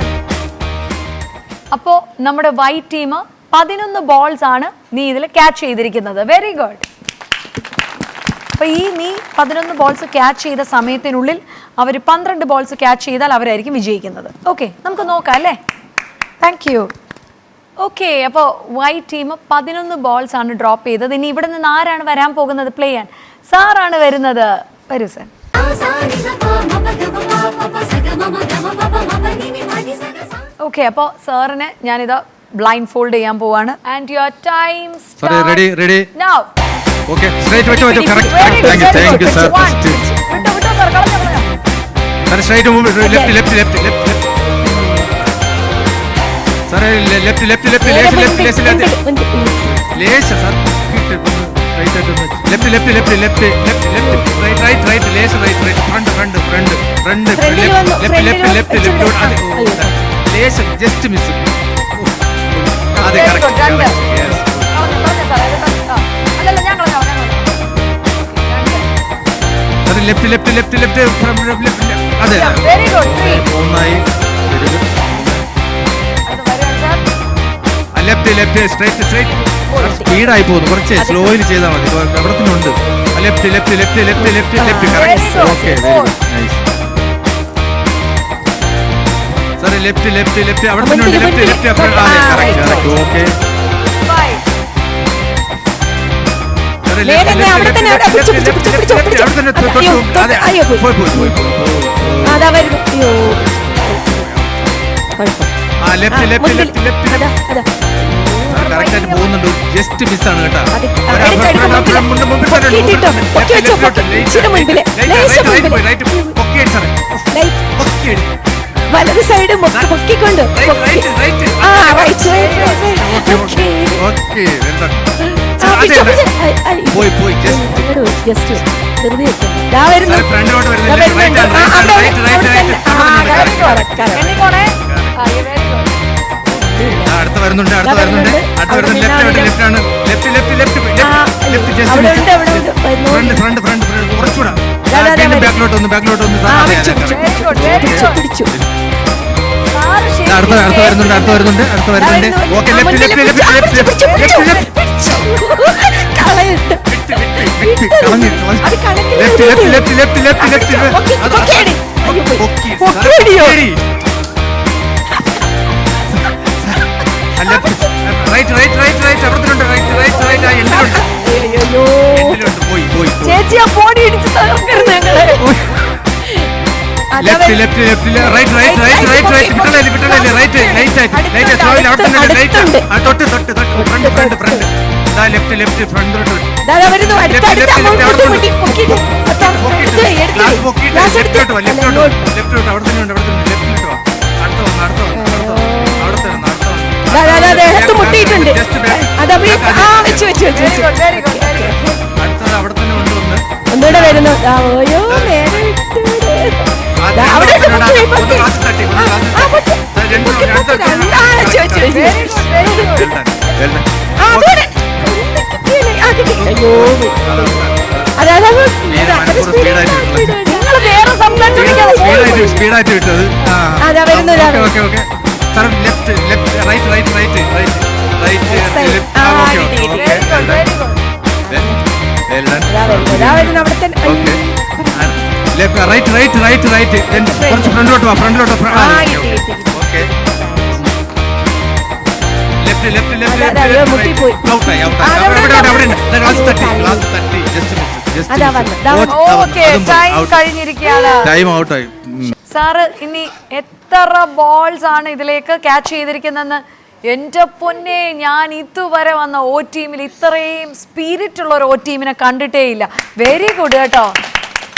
അപ്പോ നമ്മുടെ വൈറ്റ് ടീം 11 ബോൾസ് ആണ് നീ ഇതിൽ ക്യാച്ച് ചെയ്തിരിക്കുന്നത്. Very good. അപ്പൊ നീ 11 ബോൾസ് ക്യാച്ച് ചെയ്ത സമയത്തിനുള്ളിൽ അവർ 12 ബോൾസ് ക്യാച്ച് ചെയ്താൽ അവരായിരിക്കും വിജയിക്കുന്നത്. ഓക്കെ, നമുക്ക് നോക്കാം അല്ലേ? Thank you. ഓക്കെ, അപ്പോൾ വൈറ്റ് ടീം 11 ബോൾസ് ആണ് ഡ്രോപ്പ് ചെയ്തത്. ഇനി ഇവിടെ നിന്ന് ആരാണ് വരാൻ പോകുന്നത് പ്ലേ ചെയ്യാൻ? സാറാണ് വരുന്നത്. വരൂ സാർ. ഓക്കെ, അപ്പോൾ സാറിനെ ഞാനിത് ബ്ലൈൻഡ് ഫോൾഡ് ചെയ്യാൻ പോവാണ്. And your time ready now. Okay, straight വെച്ചോ. കറക്റ്റ്. Thank you sir. വിട്ടോ സർ, കളഞ്ഞോ. സ്ട്രൈറ്റ് മൂവ്, ലെഫ്റ്റ് സാറേ ലെഫ്റ്റ് ലേശം സാർ റൈറ്റ് ലേശം ഫ്രണ്ട് ലേശം ജസ്റ്റ് മിസ്. അതെ കറക്റ്റ്. ലെഫ്റ്റ് അതെ മൂന്നായി. ലെഫ്റ്റ് സ്ട്രൈറ്റ് സ്പീഡായി പോകുന്നു, കുറച്ച് സ്ലോയിൽ ചെയ്താൽ മതി. അവിടെ തന്നെ ഉണ്ട്. Left correct. ഓക്കെ നൈസ് സാറേ. ലെഫ്റ്റ് അവിടെ തന്നെ ഉണ്ട്. ലെഫ്റ്റ് അതെ കറക്റ്റ്. ഓക്കെ കറക്റ്റായിട്ട് പോകുന്നുണ്ട്. ജസ്റ്റ് മിസ്സാണ് കേട്ടോ. വലത് സൈഡ് പൊക്കിക്കൊണ്ട് പോയി ജസ്റ്റ് വെറുതെ അടുത്ത വരുന്നുണ്ട്. ഫ്രണ്ട് കുറച്ചുകൂടെ ബാക്കിലോട്ട് ഒന്ന് അടുത്ത വരുന്നുണ്ട്. ഓക്കെ ചേച്ചിയാ പോടി ഇടിച്ച് തകർക്കരുത് ഞങ്ങളെ. മുട്ടിയിട്ടുണ്ട്. ഒന്നുകൂടെ വരുന്നു. സ്പീഡായിട്ട് വിട്ടത്. ലെഫ്റ്റ് റൈറ്റ് കുറച്ച് ഫ്രണ്ടിലോട്ട് ഓക്കെ ടൈം ഔട്ടായി. സാറ് ഇനി എത്ര ബോൾസ് ആണ് ഇതിലേക്ക് ക്യാച്ച് ചെയ്തിരിക്കുന്നതെന്ന് എൻ്റെ പൊന്നെ, ഞാൻ ഇതുവരെ വന്ന ഓ ടീമിൽ ഇത്രയും സ്പിരിറ്റ് ഉള്ള ഒരു ഓ ടീമിനെ കണ്ടിട്ടേ ഇല്ല. വെരി ഗുഡ് കേട്ടോ.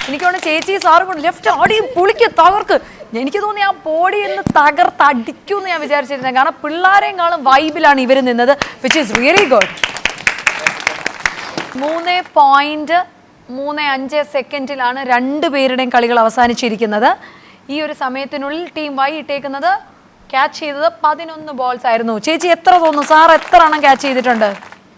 എനിക്ക് തോന്നുന്നു ചേച്ചി സാറും കൊണ്ട് ലെഫ്റ്റ് ആടിയും പുളിക്ക് തകർക്ക്. എനിക്ക് തോന്നി ആ പോടി എന്ന് തകർത്തടിക്കുമെന്ന് ഞാൻ വിചാരിച്ചിരുന്നത്. കാരണം പിള്ളേരെക്കാളും വൈബിലാണ് ഇവർ നിന്നത്, വിച്ച് ഈസ് റിയലി ഗുഡ്. 3.35 രണ്ടുപേരുടെയും കളികൾ അവസാനിച്ചിരിക്കുന്നത്. ഈ ഒരു സമയത്തിനുള്ളിൽ ടീം വൈ ഇട്ടേക്കുന്നത് ക്യാച്ച് ചെയ്തത് 11 ബോൾസ് ആയിരുന്നു. ചേച്ചി എത്ര തോന്നുന്നു? സാർ എത്ര എണ്ണം ക്യാച്ച് ചെയ്തിട്ടുണ്ട്?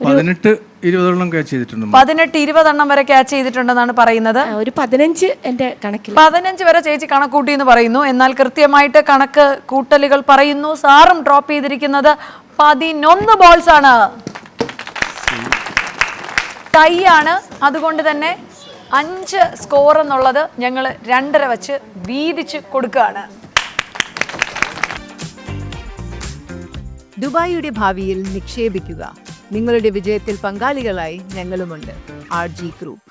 18-20 ക്യാച്ച് ചെയ്തിട്ടുണ്ട്. 18-20 വരെ ക്യാച്ച് ചെയ്തിട്ടുണ്ടെന്നാണ് പറയുന്നത്. ഒരു 15 എന്റെ കണക്കിൽ 15 വരെ ചേച്ചി കണക്കൂട്ടി എന്ന് പറയുന്നു. എന്നാൽ കൃത്യമായിട്ട് കണക്ക് കൂട്ടലുകൾ പറയുന്നു. സാറും ഡ്രോപ്പ് ചെയ്തിരിക്കുന്നത് 11 ബോൾസ് ആണ്. ടൈ ആണ്. അതുകൊണ്ട് തന്നെ 5 സ്കോർ എന്നുള്ളത് ഞങ്ങൾ 2.5 വെച്ച് വീതിച്ച് കൊടുക്കുകയാണ്. ദുബായിയുടെ ഭാവിയിൽ നിക്ഷേപിക്കുക. നിങ്ങളുടെ വിജയത്തിൽ പങ്കാളികളായി ഞങ്ങളുമുണ്ട്. RG Group.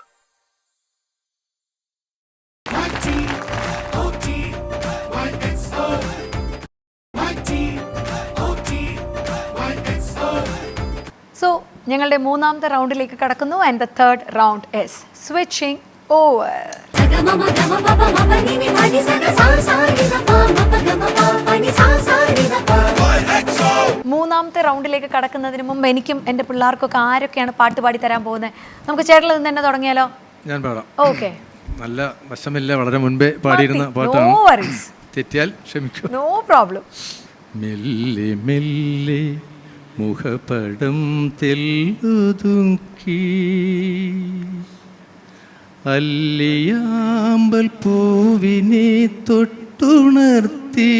സോ ഞങ്ങളുടെ മൂന്നാമത്തെ റൗണ്ടിലേക്ക് കടക്കുന്നു. And the third round is switching over. മൂന്നാമത്തെ റൗണ്ടിലേക്ക് കടക്കുന്നതിന് മുമ്പ് എനിക്കും എൻ്റെ പിള്ളേർക്കൊക്കെ ആരൊക്കെയാണ് പാട്ട് പാടി തരാൻ പോകുന്നത്? നമുക്ക് ചേട്ടനിൽ നിന്ന് തന്നെ തുടങ്ങിയാലോ? ഞാൻ പാടാം. ഓക്കെ. നല്ല വശമില്ല, വളരെ മുൻപേ പാടിയിരുന്ന നോ പാട്ടാണ്. വറീസ്, തെറ്റിയാൽ ക്ഷമിക്കൂ. No problem. മെല്ലെ മെല്ലെ മുഖപടം തെല്ലുതുക്കി അല്ലിയാമ്പൽ പൂവിനെ തൊട്ടുണർത്തി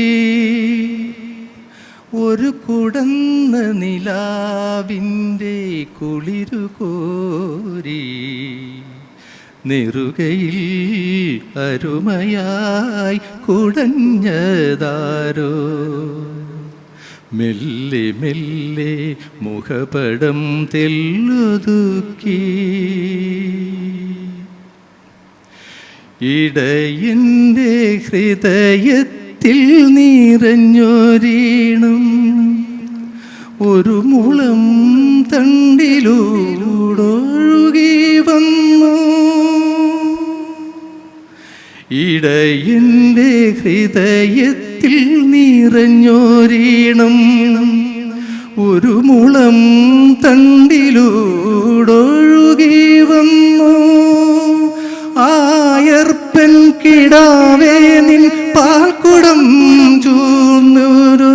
ഒരു കുടന്ന നിലാവിൻ്റെ കുളിരു കോരി നെറുകയിൽ അരുമയായി കുടഞ്ഞതാരോ മെല്ലെ മെല്ലെ മുഖപടം തെല്ലുതുക്കി ഇടയൻ്റെ ഹൃദയത്തിൽ നിറഞ്ഞൊരീണം ഒരു മുളം തണ്ടിലൂടൊഴുകി വന്നു ഇടയൻ്റെ ഹൃദയത്തിൽ നിറഞ്ഞൊരീണം ഒരു മുളം തണ്ടിലൂടൊഴുകി വന്നു ആയർപ്പൻ കിടാവേ നിൻ പാൽക്കുടം ചൂർന്നൊരായിരം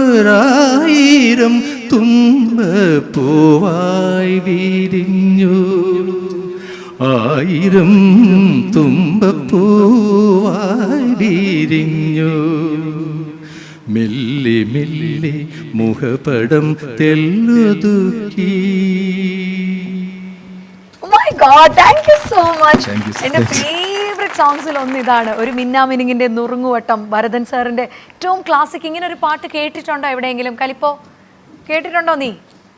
തുമ്പപ്പൂവായി വിരിഞ്ഞു ആയിരം തുമ്പപ്പൂവായി വിരിഞ്ഞു മെല്ലെ മെല്ലെ മുഖപടം തെല്ലുതുക്കി. My God, thank you so much. എൻ്റെ ഫേവറേറ്റ് സോങ്സിൽ ഒന്ന് ഇതാണ്, ഒരു മിന്നാമിനിങ്ങിൻ്റെ നുറുങ്ങുവട്ടം, ഭരതൻ സാറിൻ്റെ ഏറ്റവും ക്ലാസിക്. ഇങ്ങനെ ഒരു പാട്ട് കേട്ടിട്ടുണ്ടോ എവിടെയെങ്കിലും? കലിപ്പോ കേട്ടിട്ടുണ്ടോ നീ?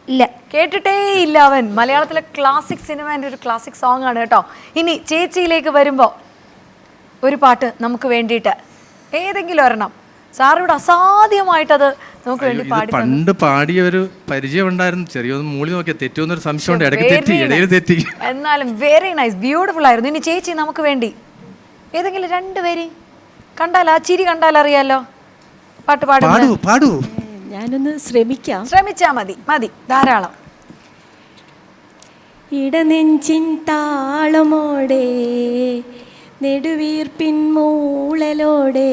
ഇല്ല. കേട്ടിട്ടേ ഇല്ല അവൻ. മലയാളത്തിലെ ക്ലാസിക് സിനിമേൻ്റെ ഒരു ക്ലാസിക് സോങ് ആണ് കേട്ടോ. ഇനി ചേച്ചിയിലേക്ക് വരുമ്പോൾ ഒരു പാട്ട് നമുക്ക് വേണ്ടിയിട്ട് ഏതെങ്കിലും ഒരെണ്ണം സാറിവിടെ അസാധ്യമായിട്ടത് നമുക്ക് വേണ്ടി പാടി. പണ്ട് പാടിയ ഒരു പരിചയം ഉണ്ടായിരുന്നു, ചെറിയൊന്ന് മൂളി നോക്കിയാൽ തെറ്റുമെന്നൊരു സംശയമുണ്ട്, ഇടയ്ക്ക് തെറ്റി, ഇടയിൽ തെറ്റി. എന്നാലും വെരി നൈസ്, ബ്യൂട്ടിഫുൾ ആയിരുന്നു. ഇനി ചേച്ചി നമുക്ക് വേണ്ടി ഏതെങ്കിലും രണ്ടുപേര് കണ്ടാൽ, ആ ചിരി കണ്ടാൽ അറിയാലോ പാട്ട് പാടും. പാടൂ. ഞാനൊന്ന് ശ്രമിക്കാം. ശ്രമിച്ചാ മതി, മതി, ധാരാളം. ഇടനെഞ്ചിൻ താളമോടെ നെടുവീർപ്പിൻ മൂളലോടെ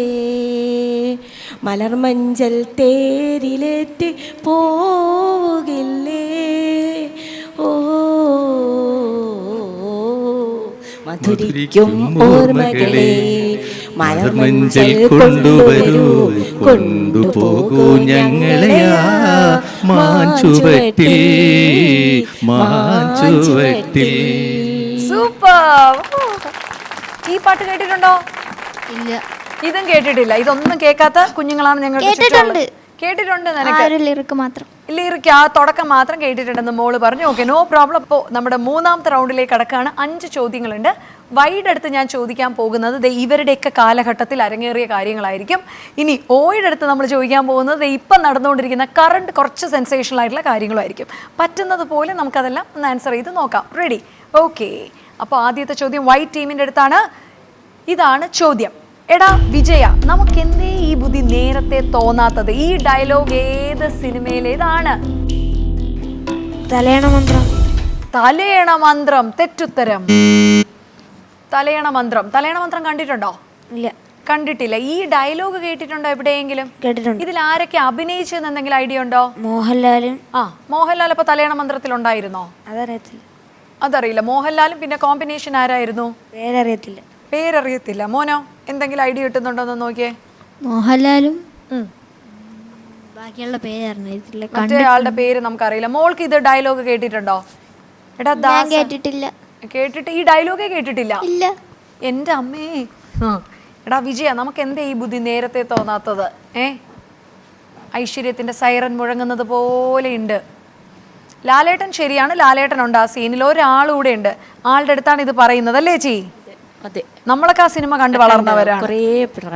മലർമഞ്ചൽ തേരിലേറ്റ് പോകില്ലേ ഓ മധുരിക്കും ഓർമ്മകളെ മലർമഞ്ചൽ കൊണ്ടുവരൂ കൊണ്ടുപോകൂ ഞങ്ങളെ മാഞ്ചുവട്ടിൽ മാഞ്ചുവട്ടിൽ. സൂപ്പർ. ഈ പാട്ട് കേട്ടിട്ടുണ്ടോ? ഇല്ല. ഇതും കേട്ടിട്ടില്ല. ഇതൊന്നും കേൾക്കാത്ത കുഞ്ഞുങ്ങളാണ് ഞങ്ങൾ. കേട്ടിട്ടുണ്ട്. കേട്ടിട്ടുണ്ട് നിനക്ക്? ലിറിക്ക് മാത്രം. ലിറിക്ക് ആ തുടക്കം മാത്രം കേട്ടിട്ടുണ്ടെന്ന് മോള് പറഞ്ഞു. Okay, no problem. അപ്പോൾ നമ്മുടെ മൂന്നാമത്തെ റൗണ്ടിലേക്ക് കടക്കുകയാണ്. 5 ചോദ്യങ്ങളുണ്ട്. വൈഡ് അടുത്ത് ഞാൻ ചോദിക്കാൻ പോകുന്നത് ഇവരുടെയൊക്കെ കാലഘട്ടത്തിൽ അരങ്ങേറിയ കാര്യങ്ങളായിരിക്കും. ഇനി ഓയുടെ അടുത്ത് നമ്മൾ ചോദിക്കാൻ പോകുന്നത് ഇപ്പം നടന്നുകൊണ്ടിരിക്കുന്ന കറണ്ട് കുറച്ച് സെൻസേഷണൽ ആയിട്ടുള്ള കാര്യങ്ങളായിരിക്കും. പറ്റുന്നത് പോലെ നമുക്കതെല്ലാം ഒന്ന് ആൻസർ ചെയ്ത് നോക്കാം. റെഡി? ഓക്കെ. അപ്പോൾ ആദ്യത്തെ ചോദ്യം വൈറ്റ് ടീമിൻ്റെ അടുത്താണ്. ഇതാണ് ചോദ്യം. എടാ വിജയ, നമുക്കെന്തേ ഈ ബുദ്ധി നേരത്തെ തോന്നാത്തത്? ഈ ഡയലോഗ് ഏത് സിനിമയിലേതാണ്? തലയണ മന്ത്രം. തലയണ മന്ത്രം. തെറ്റുത്തരം. തലയണ മന്ത്രം. തലയണ മന്ത്രം കണ്ടിട്ടുണ്ടോ? ഇല്ല. കണ്ടിട്ടില്ല. ഈ ഡയലോഗ് കേട്ടിട്ടുണ്ടോ എവിടെയെങ്കിലും? കേട്ടിട്ടുണ്ട്. ഇതിൽ ആരൊക്കെ അഭിനയിച്ചെന്ന് എന്തെങ്കിലും ഐഡിയ ഉണ്ടോ? മോഹൻലാലും. ആ, മോഹൻലാൽ അപ്പോൾ തലയണ മന്ത്രത്തിൽ ഉണ്ടായിരുന്നോ? അതറിയത്തില്ല. അതറിയില്ല. മോഹൻലാലും പിന്നെ കോമ്പിനേഷൻ ആരായിരുന്നു? പേരറിയത്തില്ല. പേരറിയത്തില്ല. മോനോ എന്തെങ്കിലും ഐഡിയ കിട്ടുന്നുണ്ടോ എന്ന് നോക്കിയേ. മോഹൻലാലും ബാക്കിയുള്ള പേര് അറിഞ്ഞിട്ടില്ല. മറ്റേ ആളുടെ പേര് നമുക്കറിയില്ല. മോൾക്ക് ഇത് ഡയലോഗ് കേട്ടിട്ടുണ്ടോ? എടാ ദാസ, കേട്ടിട്ടില്ല. കേട്ടിട്ട് ഈ ഡയലോഗേ കേട്ടിട്ടില്ല? ഇല്ല. എൻ്റെ അമ്മേ. എടാ വിജയ, നമുക്ക് എന്തേ ഈ ബുദ്ധി നേരത്തെ തോന്നാത്തത്? ഐശ്വര്യത്തിൻ്റെ സൈറൻ മുഴങ്ങുന്നത് പോലെയുണ്ട്. ലാലേട്ടൻ ശരിയാണ്, ലാലേട്ടൻ ഉണ്ട് ആ സീനിൽ. ഒരാളുകൂടെ ഉണ്ട്, ആളുടെ അടുത്താണ് ഇത് പറയുന്നത് അല്ലേ ചേച്ചി? അതെ, നമ്മളൊക്കെ ആ സിനിമ കണ്ട് വളർന്നവരാണ്.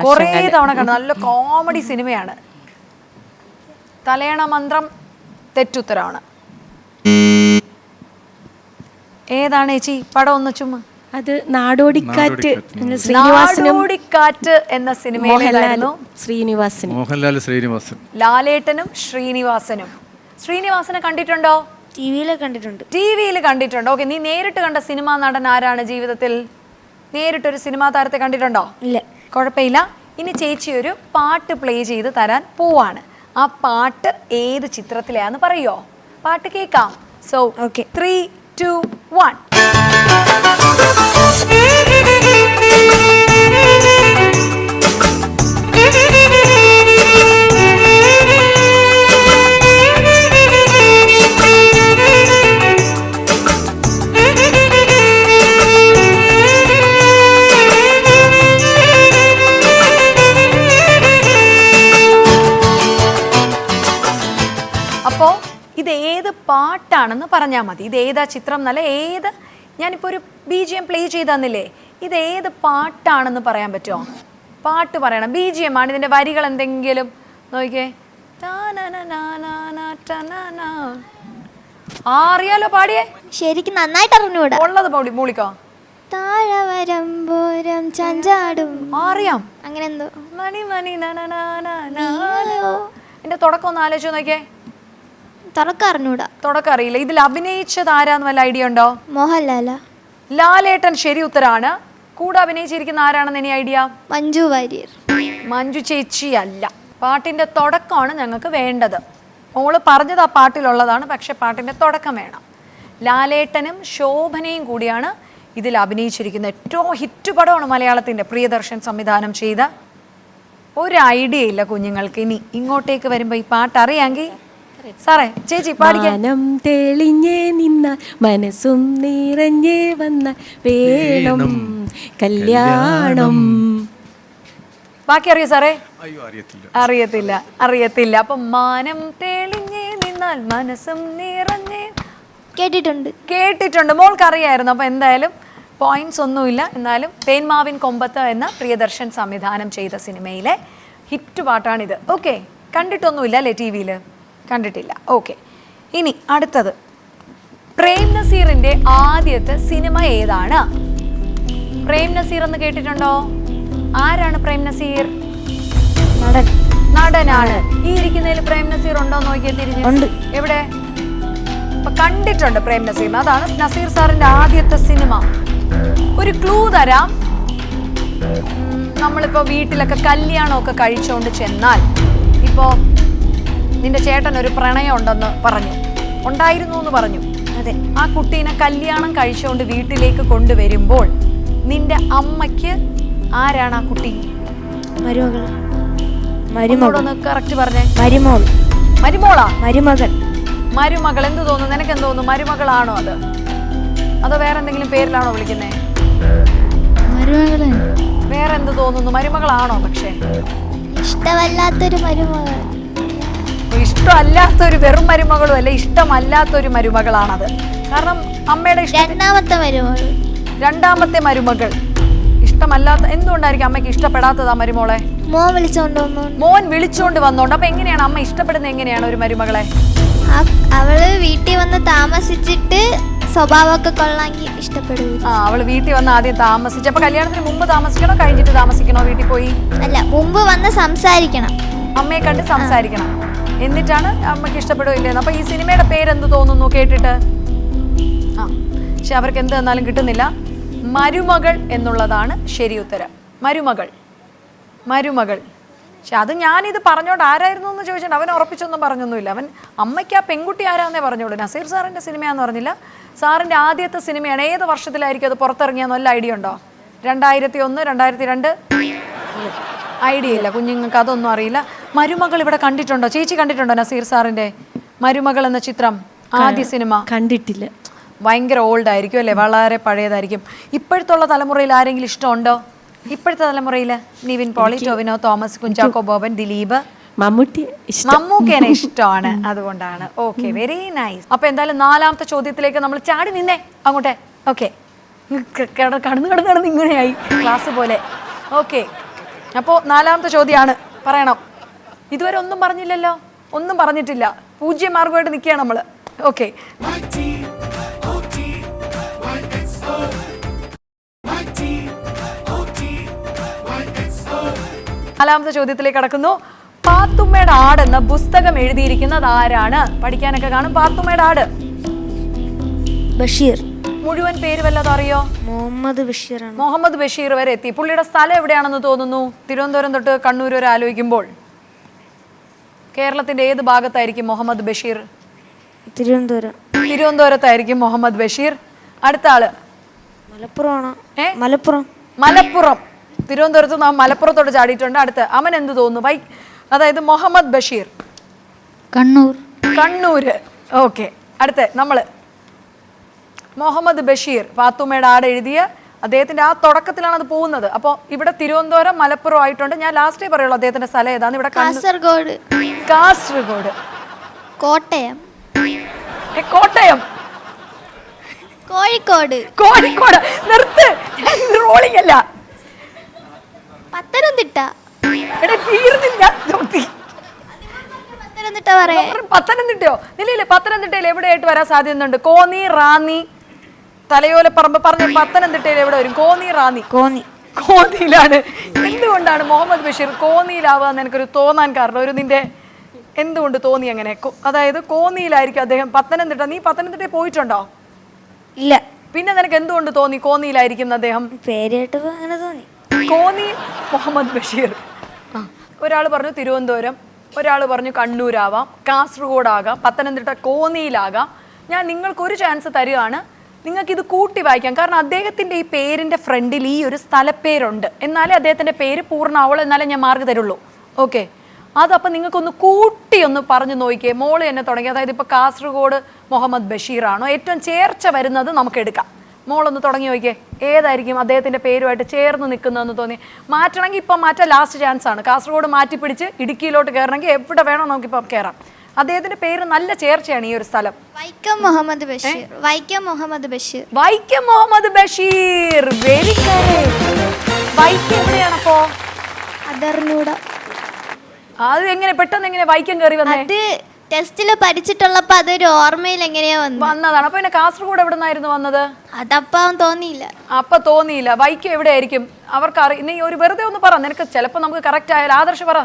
കുറേ തവണ കണ്ടു. നല്ല കോമഡി സിനിമയാണ്. തലയണ മന്ത്രം തെറ്റുത്തരാണ്. ഏതാണ് ചേച്ചി പടം? ഒന്ന് ചുമ്മാ. അത് നാടോടിക്കാറ്റ്. നാടോടിക്കാറ്റ് എന്ന സിനിമയിലായിരുന്നു ശ്രീനിവാസൻ. മോഹൻലാൽ ശ്രീനിവാസൻ. ലാലേട്ടനും ശ്രീനിവാസനും. ശ്രീനിവാസനെ കണ്ടിട്ടുണ്ടോ? ടി വിയിൽ കണ്ടിട്ടുണ്ട്. ടി വിയിൽ കണ്ടിട്ടുണ്ട്. ഓക്കെ, നീ നേരിട്ട് കണ്ട സിനിമാ നടൻ ആരാണ് ജീവിതത്തിൽ? നേരിട്ടൊരു സിനിമാ താരത്തെ കണ്ടിട്ടുണ്ടോ? ഇല്ല. കുഴപ്പമില്ല. ഇനി ചേച്ചി ഒരു പാട്ട് പ്ലേ ചെയ്ത് തരാൻ പോവാണ്. ആ പാട്ട് ഏത് ചിത്രത്തിലാന്ന് പറയോ? പാട്ട് കേൾക്കാം. So Okay. 3, 2, 1. അപ്പോൾ ഇത് ഏത് പാട്ടാണെന്ന് പറഞ്ഞാൽ മതി. ഇത് ഏതാ ചിത്രം എന്നല്ല, ഏത്, ഞാനിപ്പോൾ ഒരു BGM പ്ലേ ചെയ്ത് തന്നില്ലേ, ഇത് ഏത് പാട്ടാണെന്ന് പറയാൻ പറ്റുമോ? പാട്ട് പറയണം. BGM ആണ്. ഇതിൻ്റെ വരികൾ എന്തെങ്കിലും നോക്കിയേ. അറിയാലോ, പാടിയേ. ശരിക്കും നന്നായിട്ട് അറിഞ്ഞൂടാ. ഉള്ളത് മൂളിക്കോ. താഴവരമ്പോരം ചഞ്ചാടും അറിയാം. അങ്ങനെ എന്തോ. മണി മണി എന്റെ തുടക്കം ഒന്ന് ആലോചിച്ച് നോക്കിയേ. തുറക്കം അറിഞ്ഞൂടാ. തുടക്കം അറിയില്ല. ഇതിൽ അഭിനയിച്ചത് ആരാന്ന് വല്ല ഐഡിയ ഉണ്ടോ? മോഹൻലാല. ലാലേട്ടൻ ശരി ഉത്തരാണ്. കൂടെ അഭിനയിച്ചിരിക്കുന്ന ആരാണെന്ന് ഇനി ഐഡിയ? മഞ്ജു വാര്യർ. മഞ്ജു ചേച്ചി അല്ല. പാട്ടിന്റെ തുടക്കമാണ് ഞങ്ങൾക്ക് വേണ്ടത്. മോള് പറഞ്ഞത് ആ പാട്ടിലുള്ളതാണ്, പക്ഷെ പാട്ടിന്റെ തുടക്കം വേണം. ലാലേട്ടനും ശോഭനയും കൂടിയാണ് ഇതിൽ അഭിനയിച്ചിരിക്കുന്നത്. ഏറ്റവും ഹിറ്റ് പടമാണ് മലയാളത്തിന്റെ. പ്രിയദർശൻ സംവിധാനം ചെയ്ത. ഒരു ഐഡിയ ഇല്ല കുഞ്ഞുങ്ങൾക്ക്. ഇനി ഇങ്ങോട്ടേക്ക് വരുമ്പോ ഈ പാട്ട് അറിയാമെങ്കിൽ സാറേ ചേച്ചി പാടിക്കാം. തെളിഞ്ഞേ നിന്ന മനസ്സും നിറഞ്ഞേ വന്ന വേണം കല്യാണം. ബാക്കി അറിയോ സാറേ? അയ്യോ, അറിയത്തില്ല. അറിയത്തില്ല. അപ്പൊ മാനം തെളിഞ്ഞേ നിന്നാൽ മനസ്സും നിറഞ്ഞേ കേട്ടിട്ടുണ്ട്. മോൾക്ക് അറിയായിരുന്നു. അപ്പൊ എന്തായാലും പോയിന്റ്സ് ഒന്നുമില്ല. എന്നാലും തേന്മാവിൻ കൊമ്പത്ത് എന്ന പ്രിയദർശൻ സംവിധാനം ചെയ്ത സിനിമയിലെ ഹിറ്റ് പാട്ടാണിത്. ഓക്കെ, കണ്ടിട്ടൊന്നുമില്ല അല്ലേ? ടി വിയിൽ കണ്ടിട്ടില്ല. ഓക്കെ, ഇനി അടുത്തത്. പ്രേം നസീറിന്റെ ആദ്യത്തെ സിനിമ ഏതാണ്? പ്രേം നസീർ എന്ന് കേട്ടിട്ടുണ്ടോ? ആരാണ് പ്രേം നസീർ? നടനാണ്. ഈ ഇരിക്കുന്നതിൽ പ്രേം നസീർ ഉണ്ടോ നോക്കിയാൽ തിരിഞ്ഞു. എവിടെ? അപ്പൊ കണ്ടിട്ടുണ്ട് പ്രേം നസീറിന്. അതാണ് നസീർ സാറിന്റെ ആദ്യത്തെ സിനിമ. ഒരു ക്ലൂ തരാം. നമ്മളിപ്പോ വീട്ടിലൊക്കെ കല്യാണമൊക്കെ കഴിച്ചുകൊണ്ട് ചെന്നാൽ, ഇപ്പോ നിന്റെ ചേട്ടൻ ഒരു പ്രണയം ഉണ്ടെന്ന് പറഞ്ഞു, ഉണ്ടായിരുന്നു എന്ന് പറഞ്ഞു. അതെ. ആ കുട്ടീനെ കല്യാണം കഴിച്ചുകൊണ്ട് വീട്ടിലേക്ക് കൊണ്ടുവരുമ്പോൾ നിന്റെ അമ്മയ്ക്ക് ആരാണ് ആ കുട്ടി? കറക്റ്റ് പറഞ്ഞേ. മരുമോളാ? മരുമകൾ. എന്ത് തോന്നുന്നു? നിനക്ക് എന്ത് തോന്നുന്നു? മരുമകളാണോ അത്, അതോ വേറെ എന്തെങ്കിലും പേരിലാണോ വിളിക്കുന്നേ? വേറെ എന്ത് തോന്നുന്നു? മരുമകളാണോ? പക്ഷേ ഇഷ്ടമല്ലാത്തൊരു മരുമകൾ. ഇഷ്ടമല്ലാത്തൊരു വെറും മരുമകളും അല്ല, ഇഷ്ടമല്ലാത്തൊരു മരുമകളാണത്. കാരണം അമ്മയുടെ രണ്ടാമത്തെ മരുമകൾ ഇഷ്ടമല്ലാത്ത. എന്തുകൊണ്ടായിരിക്കും അമ്മയ്ക്ക് ഇഷ്ടപ്പെടാത്തത് ആ മരുമോളെ? മോൻ വിളിച്ചോണ്ട് വന്നോണ്ട്. അപ്പൊ എങ്ങനെയാണ് അമ്മ ഇഷ്ടപ്പെടുന്നത്? എങ്ങനെയാണ് ഒരു മരുമകളെ? അവള് വീട്ടിൽ വന്ന് താമസിച്ചിട്ട് സ്വഭാവമൊക്കെ കൊള്ളാമെങ്കിൽ ഇഷ്ടപ്പെടും. അവള് വീട്ടിൽ വന്ന് ആദ്യം താമസിച്ചു. അപ്പൊ കല്യാണത്തിന് മുമ്പ് താമസിക്കണോ കഴിഞ്ഞിട്ട് താമസിക്കണോ? വീട്ടിൽ പോയി അല്ല, മുമ്പ് വന്ന് സംസാരിക്കണം. അമ്മയെ കണ്ട് സംസാരിക്കണം. എന്നിട്ടാണ് അമ്മയ്ക്ക് ഇഷ്ടപ്പെടുകയില്ലെന്ന്. അപ്പൊ ഈ സിനിമയുടെ പേരെന്ത് തോന്നുന്നു കേട്ടിട്ട്? പക്ഷെ അവർക്ക് എന്ത് തന്നാലും കിട്ടുന്നില്ല. മരുമകൾ എന്നുള്ളതാണ് ശരി ഉത്തരം. മരുമകൾ. പക്ഷെ അത് ഞാനിത് പറഞ്ഞോണ്ട് ആരായിരുന്നു എന്ന് ചോദിച്ചിട്ട് അവൻ ഉറപ്പിച്ചൊന്നും പറഞ്ഞൊന്നുമില്ല. അവൻ അമ്മയ്ക്ക് ആ പെൺകുട്ടി ആരാന്നേ പറഞ്ഞോളൂ. നസീർ സാറിന്റെ സിനിമയാന്ന് പറഞ്ഞില്ല. സാറിന്റെ ആദ്യത്തെ സിനിമയാണ്. ഏത് വർഷത്തിലായിരിക്കും അത് പുറത്തിറങ്ങിയെന്ന് വല്ല ഐഡിയ ഉണ്ടോ? 2001, 2002? ഐഡിയ ഇല്ല കുഞ്ഞുങ്ങൾക്ക്, അതൊന്നും അറിയില്ല. മരുമകൾ ഇവിടെ കണ്ടിട്ടുണ്ടോ? ചേച്ചി കണ്ടിട്ടുണ്ടോ നസീർ സാറിന്റെ മരുമകൾ എന്ന ചിത്രം? ആദ്യ സിനിമ കണ്ടിട്ടില്ല. ഭയങ്കര ഓൾഡ് ആയിരിക്കും അല്ലേ? വളരെ പഴയതായിരിക്കും. ഇപ്പോഴത്തുള്ള തലമുറയിൽ ആരെങ്കിലും ഇഷ്ടമുണ്ടോ? ഇപ്പോഴത്തെ തലമുറയിൽ നിവിൻ പോളി, ടൊവിനോ തോമസ്, കുഞ്ചാക്കോ ബോബൻ, ദിലീപ്, മമ്മൂക്കേനെ ഇഷ്ടമാണ്. അതുകൊണ്ടാണ്. Okay, very nice. അപ്പൊ എന്തായാലും നാലാമത്തെ ചോദ്യത്തിലേക്ക് നമ്മൾ ചാടി നിന്നേ അങ്ങോട്ടെ. ഓക്കെ, കടന്ന് ഇങ്ങനെയായി ക്ലാസ് പോലെ. ഓക്കെ, അപ്പോൾ നാലാമത്തെ ചോദ്യമാണ്. പറയണം. ഇതുവരെ ഒന്നും പറഞ്ഞില്ലല്ലോ. ഒന്നും പറഞ്ഞിട്ടില്ല. 0 മാർക്കുമായിട്ട് നിൽക്കുകയാണ് നമ്മൾ. ഓക്കെ, നാലാമത്തെ ചോദ്യത്തിലേക്ക് കടക്കുന്നു. പാത്തുമ്മയുടെ ആട് എന്ന പുസ്തകം എഴുതിയിരിക്കുന്നത് ആരാണ്? പഠിക്കാനൊക്കെ കാണും. പാത്തുമ്മയുടെ ആട്. ബഷീർ. മുഴുവൻ പേര് വല്ലതും അറിയോ? മുഹമ്മദ് ബഷീറാണ്. മുഹമ്മദ് ബഷീർ വരെ എത്തി. പുള്ളിയുടെ സ്ഥലം എവിടെയാണെന്ന് തോന്നുന്നു? തിരുവനന്തപുരം തൊട്ട് കണ്ണൂർ വരെ ആലോചിക്കുമ്പോൾ കേരളത്തിന്റെ ഏത് ഭാഗത്തായിരിക്കും മുഹമ്മദ് ബഷീർ? തിരുവനന്തപുരം. തിരുവനന്തപുരത്തായിരിക്കും മുഹമ്മദ് ബഷീർ. അടുത്ത ആള് മലപ്പുറമാണോ? മലപ്പുറം. മലപ്പുറം. തിരുവനന്തപുരത്ത് നാം മലപ്പുറത്തോട്ട് ചാടിയിട്ടുണ്ട്. അടുത്ത് അമൻ എന്ത് തോന്നുന്നു? അതായത് മുഹമ്മദ് ബഷീർ. കണ്ണൂർ. കണ്ണൂര്. ഓക്കെ. അടുത്ത് നമ്മള് മുഹമ്മദ് ബഷീർ പാത്തുമ്മയുടെ ആട് എഴുതിയ അദ്ദേഹത്തിന്റെ ആ തുടക്കത്തിലാണ് അത് പോകുന്നത്. അപ്പോൾ ഇവിടെ തിരുവനന്തപുരം, മലപ്പുറം ആയിട്ടുണ്ട്. ഞാൻ ലാസ്റ്റേ പറയുള്ളൂ അദ്ദേഹത്തിന്റെ സ്ഥലം ഏതാണ്. ഇവിടെ കാസർഗോഡ്. കാസർഗോഡ്. കോട്ടയം. കോട്ടയം. കോഴിക്കോട്. കോഴിക്കോട്. നിർത്ത്, റോളിംഗ് അല്ല. പത്തനംതിട്ട. തീർന്നില്ല. പത്തനംതിട്ട പറയാ. പത്തനംതിട്ടയോ? ഇല്ല, പത്തനംതിട്ടയിൽ എവിടെയായിട്ട് വരാൻ സാധ്യതയുണ്ട്? കോന്നി, റാന്നി, തലയോലപ്പറമ്പ്. പറഞ്ഞ പത്തനംതിട്ടയിൽ എവിടെ വരും? കോന്നി, റാന്നി. കോന്നിയിലാണ്. എന്തുകൊണ്ടാണ് മുഹമ്മദ് ബഷീർ കോന്നിയിലാവാന്ന് എനിക്കൊരു തോന്നാൻ കാരണം? ഒരു നിന്റെ എന്തുകൊണ്ട് തോന്നി അങ്ങനെ? അതായത് കോന്നിയിലായിരിക്കും അദ്ദേഹം. പത്തനംതിട്ട, നീ പത്തനംതിട്ടയിൽ പോയിട്ടുണ്ടോ? ഇല്ല. പിന്നെ നിനക്ക് എന്തുകൊണ്ട് തോന്നി കോന്നിയിലായിരിക്കും അദ്ദേഹം? പേരായിട്ട് അങ്ങനെ തോന്നി. കോന്നി മുഹമ്മദ് ബഷീർ. ഒരാൾ പറഞ്ഞു തിരുവനന്തപുരം, ഒരാൾ പറഞ്ഞു കണ്ണൂരാവാം, കാസർഗോഡാകാം, പത്തനംതിട്ട കോന്നിയിലാകാം. ഞാൻ നിങ്ങൾക്കൊരു ചാൻസ് തരികയാണ്, നിങ്ങൾക്കിത് കൂട്ടി വായിക്കാം. കാരണം അദ്ദേഹത്തിൻ്റെ ഈ പേരിൻ്റെ ഫ്രണ്ടിൽ ഈ ഒരു സ്ഥലപ്പേരുണ്ട്. എന്നാലേ അദ്ദേഹത്തിൻ്റെ പേര് പൂർണ്ണമാവുള്ളൂ, എന്നാലേ ഞാൻ മാർക്ക് തരുള്ളൂ. ഓക്കെ, അതപ്പോൾ നിങ്ങൾക്കൊന്ന് കൂട്ടി ഒന്ന് പറഞ്ഞു നോക്കിയേ. മോള് തന്നെ തുടങ്ങി. അതായത് ഇപ്പോൾ കാസർഗോഡ് മുഹമ്മദ് ബഷീറാണോ ഏറ്റവും ചേർച്ച വരുന്നത് നമുക്ക് എടുക്കാം. മോളൊന്ന് തുടങ്ങി നോക്കിയേ, ഏതായിരിക്കും അദ്ദേഹത്തിൻ്റെ പേരുമായിട്ട് ചേർന്ന് നിൽക്കുന്നതെന്ന് തോന്നി. മാറ്റണമെങ്കിൽ ഇപ്പം മാറ്റാൻ ലാസ്റ്റ് ചാൻസ് ആണ്. കാസർഗോഡ് മാറ്റിപ്പിടിച്ച് ഇടുക്കിയിലോട്ട് കയറണമെങ്കിൽ എവിടെ വേണോ നമുക്കിപ്പം കയറാം. അദ്ദേഹത്തിന്റെ പേര് നല്ല ചേർച്ചയാണ് ഈ ഒരു സ്ഥലം. വൈക്കം മുഹമ്മദ് ബഷീർ. വൈക്കം മുഹമ്മദ് ബഷീർ. വൈക്കം മുഹമ്മദ് ബഷീർ. Very correct. വൈക്കം എവിടെയാണപ്പോ? അതറിഞ്ഞൂടാ. അത് എങ്ങനെ പെട്ടെന്ന് എങ്ങനെ വൈക്കം കയറി വന്നേ? അത് ടെസ്റ്റില് പഠിച്ചിട്ടുള്ളപ്പോ അതൊരു ഓർമ്മയിൽ എങ്ങനെയാ വന്നതാണ്. അപ്പൊ പിന്നെ കാസർഗോഡ് എവിടെ നിന്നായിരുന്നു വന്നത്? അതപ്പം തോന്നിയില്ല. അപ്പൊ തോന്നിയില്ല. വൈക്കം എവിടെയായിരിക്കും അവർക്ക്? നീ ഒരു വെറുതെ ഒന്ന് പറ, നിനക്ക് ചിലപ്പോ നമുക്ക് കറക്റ്റ് ആയാലും. ആദർശ് പറ.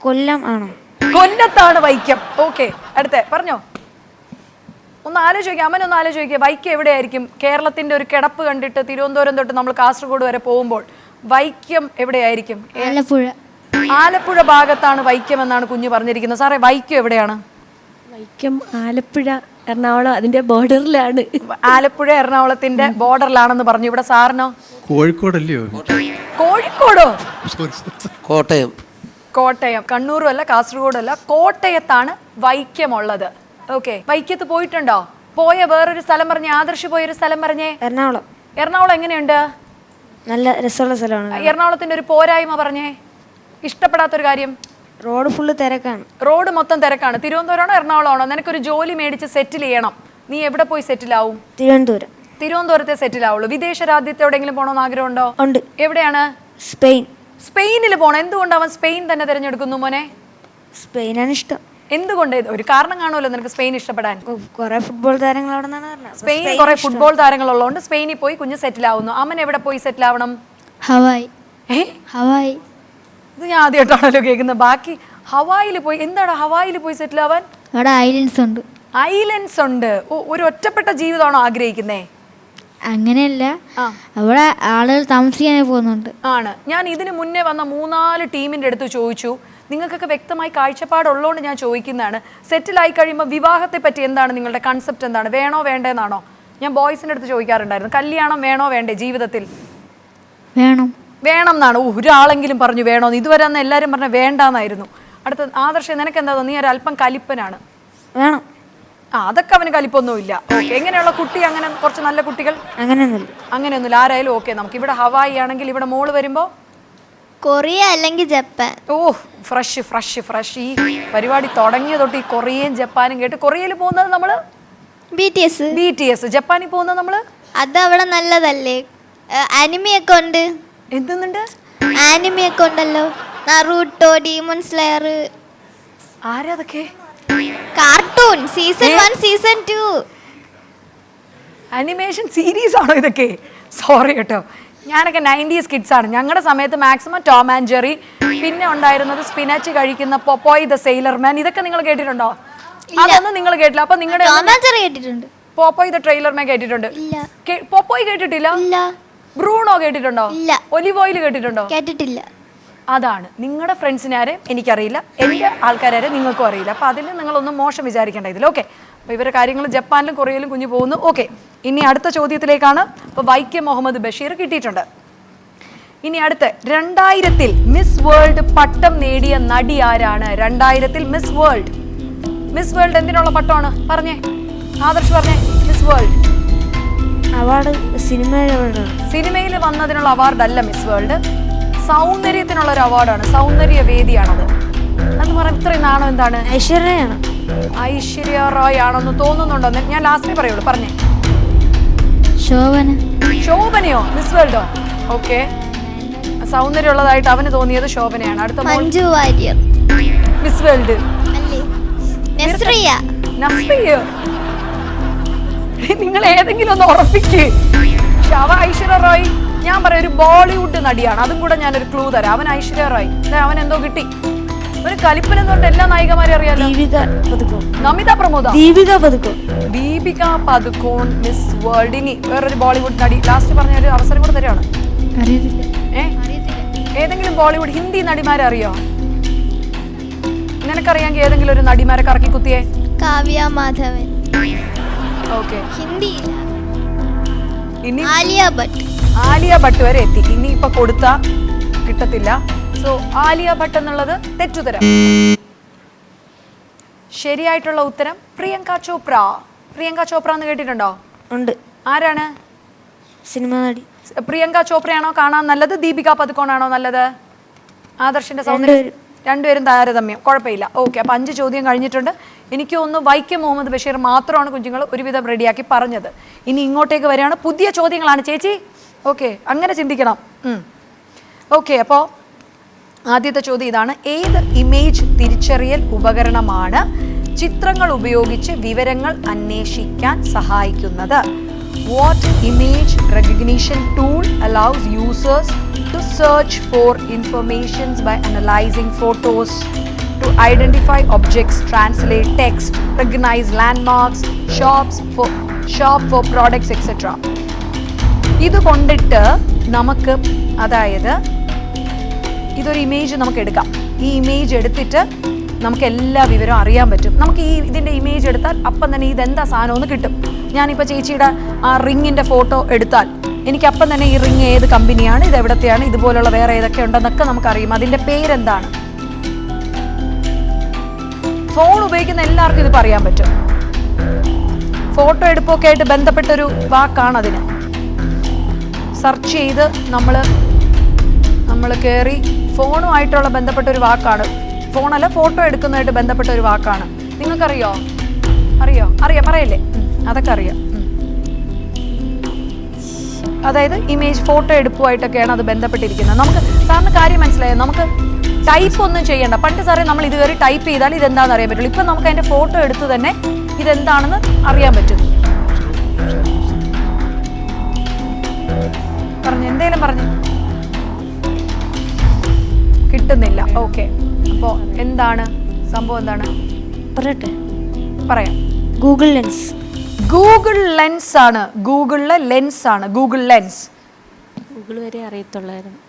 കൊല്ലം ആണോ? കൊല്ലത്താണ് വൈക്കം. ഓക്കെ, അടുത്ത പറഞ്ഞോ. ഒന്ന് ആലോചിക്കുക, അമ്മനൊന്ന് ആലോചിക്കുക. വൈക്കം എവിടെയായിരിക്കും? കേരളത്തിന്റെ ഒരു കിടപ്പ് കണ്ടിട്ട് തിരുവനന്തപുരം തൊട്ട് നമ്മൾ കാസർഗോഡ് വരെ പോകുമ്പോൾ വൈക്കം എവിടെയായിരിക്കും? ആലപ്പുഴ. ആലപ്പുഴ ഭാഗത്താണ് വൈക്കം എന്നാണ് കുഞ്ഞു പറഞ്ഞിരിക്കുന്നത്. സാറേ, വൈക്കം എവിടെയാണ്? വൈക്കം ആലപ്പുഴ, എറണാകുളം അതിന്റെ ബോർഡറിലാണ്. ആലപ്പുഴ എറണാകുളത്തിന്റെ ബോർഡറിലാണെന്ന് പറഞ്ഞു. ഇവിടെ സാറിനോ? കോഴിക്കോടല്ലയോ? കോഴിക്കോടോ? കോട്ടയം. കോട്ടയം. കണ്ണൂരും അല്ല, കാസർഗോഡും അല്ല, കോട്ടയത്താണ് വൈക്കമുള്ളത്. ഓക്കെ, വൈക്കത്ത് പോയിട്ടുണ്ടോ? പോയ വേറൊരു സ്ഥലം പറഞ്ഞേ. ആദർശ് പോയൊരു സ്ഥലം പറഞ്ഞേ. എറണാകുളം. എറണാകുളം എങ്ങനെയുണ്ട്? നല്ല രസമുള്ള സ്ഥലമാണ്. എറണാകുളത്തിന്റെ ഒരു പോരായ്മ പറഞ്ഞേ, ഇഷ്ടപ്പെടാത്തൊരു കാര്യം. റോഡ് ഫുള്ള് തിരക്കാണ്. റോഡ് മൊത്തം തിരക്കാണ്. തിരുവനന്തപുരമാണോ എറണാകുളമാണോ? നിനക്കൊരു ജോലി മേടിച്ച് സെറ്റിൽ ചെയ്യണം, നീ എവിടെ പോയി സെറ്റിൽ ആവും? തിരുവനന്തപുരം. തിരുവനന്തപുരത്തെ സെറ്റിൽ ആവുള്ളൂ. വിദേശ രാജ്യത്ത് എവിടെയെങ്കിലും പോകണമെന്ന് ആഗ്രഹമുണ്ടോ? ഉണ്ട്. എവിടെയാണ്? സ്പെയിൻ. സ്പെയിനിൽ പോകണം. എന്തുകൊണ്ട് അവൻ സ്പെയിൻ തന്നെ തിരഞ്ഞെടുക്കുന്നു മോനെ? സ്പെയിനാണ് ഇഷ്ടം. എന്തുകൊണ്ട്? ഒരു കാരണം കാണുമല്ലോ നിനക്ക് സ്പെയിൻ ഇഷ്ടപ്പെടാൻ. കുറെ ഫുട്ബോൾ താരങ്ങൾ അവിടെ നിന്നാണ്. സ്പെയിൻ കുറെ ഫുട്ബോൾ താരങ്ങൾ ഉള്ളതുകൊണ്ട് സ്പെയിനിൽ പോയി കുഞ്ഞ് സെറ്റിൽ ആവുന്നു. അമ്മൻ എവിടെ പോയി സെറ്റിൽ ആവണം? ഹവായ്. ഹവായ്. ഇത് ഞാൻ ആദ്യമായിട്ടാണല്ലോ കേൾക്കുന്നത്. ബാക്കി ഹവായിൽ പോയി. എന്താണ് ഹവായിൽ പോയി സെറ്റിൽ ആവാൻ? അവിടെ ഐലൻഡ്സ് ഉണ്ട്. ഐലൻഡ്സ് ഉണ്ട്. ഒരു ഒറ്റപ്പെട്ട ജീവിതമാണോ ആഗ്രഹിക്കുന്നേ? അങ്ങനെയല്ല, അവിടെ ആളുകൾ താമസിക്കാനായി പോകുന്നുണ്ട്. ആണ്. ഞാൻ ഇതിന് മുന്നേ വന്ന 3-4 ടീമിൻ്റെ അടുത്ത് ചോദിച്ചു. നിങ്ങൾക്കൊക്കെ വ്യക്തമായി കാഴ്ചപ്പാടുള്ളതുകൊണ്ട് ഞാൻ ചോദിക്കുന്നതാണ്. സെറ്റിലായി കഴിയുമ്പോൾ വിവാഹത്തെ പറ്റി എന്താണ് നിങ്ങളുടെ കൺസെപ്റ്റ്? എന്താണ്? വേണോ വേണ്ടേന്നാണോ? ഞാൻ ബോയ്സിൻ്റെ അടുത്ത് ചോദിക്കാറുണ്ടായിരുന്നു, കല്യാണം വേണോ വേണ്ടേ ജീവിതത്തിൽ? വേണം. വേണം എന്നാണ്. ഒരാളെങ്കിലും പറഞ്ഞു വേണോന്ന്. ഇതുവരെ അന്ന് എല്ലാവരും പറഞ്ഞ വേണ്ടാന്നായിരുന്നു. അടുത്ത ആദർശം, നിനക്ക് എന്താ തോന്നുന്നു? നീ ഒരു അല്പം കലിപ്പനാണ്. വേണം. അതൊക്കെ അവന് കലിപ്പൊന്നുമില്ല. ഓക്കെ, എങ്ങനെയുള്ള കുട്ടി? അങ്ങനെ കുറച്ച് നല്ല കുട്ടികൾ? അങ്ങനെയൊന്നുമില്ല. ആരായാലും ഓക്കെ. നമുക്ക് ഇവിടെ ഹവായി ആണെങ്കിൽ ഇവിടെ മോള് വരുമ്പോ കൊറിയ അല്ലെങ്കിൽ ജപ്പാൻ. ഓ, ഫ്രഷ് ഫ്രഷ് ഫ്രഷ്. ഈ പരിപാടി തുടങ്ങിയ തൊട്ട് ഈ കൊറിയയും ജപ്പാനും കേട്ട്. കൊറിയയിൽ പോകുന്നത് നമ്മള് BTS. ജപ്പാനിൽ പോകുന്നത് നമ്മള് അത് അവിടെ നല്ലതല്ലേ? അനിമിയൊക്കെ ഉണ്ട്. എന്തുന്നുണ്ട്? ആനിമിയൊക്കെ ഉണ്ടല്ലോ. Naruto, demon slayer. ആരാ അതൊക്കെ? Cartoon season 1 season 2 animation series ആണോ ഇതൊക്കെ? സോറി കേട്ടോ, ഞാനൊക്കെ 90s കിഡ്സ് ആണ്. ഞങ്ങളുടെ സമയത്ത് മാക്സിമം ടോം ആൻഡ് ജെറി, പിന്നെ ഉണ്ടായിരുന്നത് സ്പിനാച്ച് കഴിക്കുന്ന പൊപ്പോയ് ദ സെയിലർമാൻ. ഇതൊക്കെ നിങ്ങൾ കേട്ടിട്ടുണ്ടോ? അതൊന്നും നിങ്ങൾ കേട്ടില്ല. അപ്പൊ നിങ്ങളുടെ കേട്ടിട്ടുണ്ട്. പോപ്പോയ് ദ ട്രെയിലർമാൻ കേട്ടിട്ടുണ്ട്? പോപ്പോയ് കേട്ടിട്ടില്ല? ബ്രൂണോ കേട്ടിട്ടുണ്ടോ? ഒലിവ് ഓയിൽ കേട്ടിട്ടുണ്ടോ? കേട്ടിട്ടില്ല. അതാണ് നിങ്ങളുടെ ഫ്രണ്ട്സിനെ ആരെ എനിക്കറിയില്ല, എൻ്റെ ആൾക്കാരെ നിങ്ങൾക്കും അറിയില്ല. അപ്പോൾ അതിൽ നിങ്ങളൊന്നും മോശം വിചാരിക്കേണ്ട ഇതിൽ. ഓക്കെ, അപ്പോൾ ഇവരുടെ കാര്യങ്ങൾ ജപ്പാനിലും കൊറിയയിലും കുഞ്ഞു പോകുന്നു. ഓക്കെ, ഇനി അടുത്ത ചോദ്യത്തിലേക്കാണ്. അപ്പോൾ വൈക്കം മുഹമ്മദ് ബഷീർ കിട്ടിയിട്ടുണ്ട്. ഇനി അടുത്ത് 2000 മിസ് വേൾഡ് പട്ടം നേടിയ നടി ആരാണ്? 2000 മിസ് വേൾഡ്. മിസ് വേൾഡ് എന്തിനുള്ള പട്ടമാണ്? പറഞ്ഞേ ആദർശ്, പറഞ്ഞേ. മിസ് വേൾഡ് അവാർഡ് സിനിമയിൽ വന്നതിനുള്ള അവാർഡല്ല മിസ് വേൾഡ്, സൗന്ദര്യത്തിനുള്ള ഒരു അവാർഡാണ്, സൗന്ദര്യ വേദിയാണത്. എന്ന് പറയാൻ ഇത്രയും നാണം എന്താണ്? ഐശ്വര്യയാണ്. ഐശ്വര്യ റായ് ആണെന്ന് തോന്നുന്നുണ്ടോ? ഞാൻ ലാസ്റ്റ് പറയുള്ളൂ, പറഞ്ഞേ. ശോഭനയോ? മിസ് വേൾഡോ? ഓക്കെ, സൗന്ദര്യമുള്ളതായിട്ട് അവന് തോന്നിയത് ശോഭനയാണ്. അടുത്ത മഞ്ജു വാര്യർ. മിസ് വേൾഡ് നിങ്ങൾ ഏതെങ്കിലും ഒന്ന് ഉറപ്പിക്ക്. അവ ഐശ്വര്യ റായ്, ഞാൻ പറയാം, ഒരു ബോളിവുഡ് നടിയാണ്. അതും കൂടെ ഞാനൊരു ക്ലൂ തരാം. അവൻ ഐശ്വര്യ റായ്, അവൻ എന്തോ കിട്ടി. ഒരു കലിപ്പൻ എന്ന് പറഞ്ഞിട്ട് എല്ലാ നായികമാരെ അറിയാലോ. Namitha Pramod, Deepika Padukone miss world. ഇനി വേറൊരു ബോളിവുഡ് നടി, ലാസ്റ്റ് പറഞ്ഞ ഒരു അവസരം കൂടെ തരാണ്. ഏതെങ്കിലും ബോളിവുഡ് ഹിന്ദി നടിമാരെ അറിയോ? നിനക്കറിയാമെങ്കിൽ ഏതെങ്കിലും ഒരു നടിമാരെ കറക്കി കുത്തിയേ. കാവ്യ മാധവൻ. ഓക്കെ, ഹിന്ദി. ഇനി ആലിയ ഭട്ട് വരെ എത്തി. ഇനി ഇപ്പൊ കൊടുത്ത കിട്ടത്തില്ല. സോ ആലിയ ഭട്ട് എന്നുള്ളത് തെറ്റുത്തരം. ശരിയായിട്ടുള്ള ഉത്തരം പ്രിയങ്ക ചോപ്ര. പ്രിയങ്ക ചോപ്ര എന്ന് കേട്ടിട്ടുണ്ടോ? ഉണ്ട്. ആരാണ്? സിനിമ നടി. പ്രിയങ്ക ചോപ്രയാണോ കാണാൻ നല്ലത്, ദീപിക പദുക്കോണാണോ നല്ലത്? ആദർശിന്റെ സൗന്ദര്യം രണ്ടുപേരും താരതമ്യം. കുഴപ്പമില്ല. ഓക്കെ, അപ്പൊ 5 ചോദ്യം കഴിഞ്ഞിട്ടുണ്ട്. എനിക്ക് തോന്നുന്നു വൈക്കം മുഹമ്മദ് ബഷീർ മാത്രമാണ് കുഞ്ഞുങ്ങൾ ഒരുവിധം റെഡിയാക്കി പറഞ്ഞത്. ഇനി ഇങ്ങോട്ടേക്ക് വരികയാണ്, പുതിയ ചോദ്യങ്ങളാണ് ചേച്ചി. ഓക്കെ, അങ്ങനെ ചിന്തിക്കണം. ഓക്കെ, അപ്പോൾ ആദ്യത്തെ ചോദ്യം ഇതാണ്. ഏത് ഇമേജ് തിരിച്ചറിയൽ ഉപകരണമാണ് ചിത്രങ്ങൾ ഉപയോഗിച്ച് വിവരങ്ങൾ അന്വേഷിക്കാൻ സഹായിക്കുന്നത്? What image recognition tool allows users to search for information by analyzing photos, to identify objects, translate text, recognize landmarks, shop for products, etc. ഇത് കൊണ്ടിട്ട് നമുക്ക്, അതായത് ഇതൊരു ഇമേജ് നമുക്ക് എടുക്കാം. ഈ ഇമേജ് എടുത്തിട്ട് നമുക്ക് എല്ലാ വിവരവും അറിയാൻ പറ്റും. നമുക്ക് ഇതിൻ്റെ ഇമേജ് എടുത്താൽ അപ്പം തന്നെ ഇതെന്താ സാധനമെന്ന് കിട്ടും. ഞാനിപ്പോൾ ചേച്ചിയുടെ ആ റിങ്ങിൻ്റെ ഫോട്ടോ എടുത്താൽ എനിക്ക് അപ്പം തന്നെ ഈ റിങ് ഏത് കമ്പനിയാണ്, ഇത് എവിടത്തെയാണ്, ഇതുപോലുള്ള വേറെ ഏതൊക്കെ ഉണ്ടെന്നൊക്കെ നമുക്കറിയും. അതിൻ്റെ പേരെന്താണ്? ഫോൺ ഉപയോഗിക്കുന്ന എല്ലാവർക്കും ഇത് പറയാൻ പറ്റും. ഫോട്ടോ എടുപ്പൊക്കെ ആയിട്ട് ബന്ധപ്പെട്ടൊരു വാക്കാണ് അതിന്. സെർച്ച് ചെയ്ത് നമ്മൾ കയറി ഫോണുമായിട്ടുള്ള ബന്ധപ്പെട്ട ഒരു വാക്കാണ്. ഫോണല്ല, ഫോട്ടോ എടുക്കുന്നതായിട്ട് ബന്ധപ്പെട്ട ഒരു വാക്കാണ്. നിങ്ങൾക്കറിയോ? അറിയാം, പറയല്ലേ? അതൊക്കെ അറിയാം. അതായത് ഇമേജ് ഫോട്ടോ എടുപ്പുമായിട്ടൊക്കെയാണ് അത് ബന്ധപ്പെട്ടിരിക്കുന്നത്. നമുക്ക് സാറിന് കാര്യം മനസ്സിലായോ? നമുക്ക് ടൈപ്പ് ഒന്നും ചെയ്യണ്ട. പണ്ട് സാറേ നമ്മൾ ഇത് കയറി ടൈപ്പ് ചെയ്താൽ ഇതെന്താണെന്ന് അറിയാൻ പറ്റുള്ളൂ. ഇപ്പം നമുക്ക് അതിൻ്റെ ഫോട്ടോ എടുത്ത് തന്നെ ഇതെന്താണെന്ന് അറിയാൻ പറ്റും. എന്തേലും പറഞ്ഞു കിട്ടുന്നില്ല. ഓക്കെ, അപ്പോൾ എന്താണ് സംഭവം? എന്താണ് പറയാം. Google lens. ഗൂഗിൾ ലെൻസ് ആണ്. ഗൂഗിളിലെ ലെൻസ് ആണ് ഗൂഗിൾ ലെൻസ്. ഗൂഗിൾ വരെ അറിയത്തുള്ളായിരുന്നു.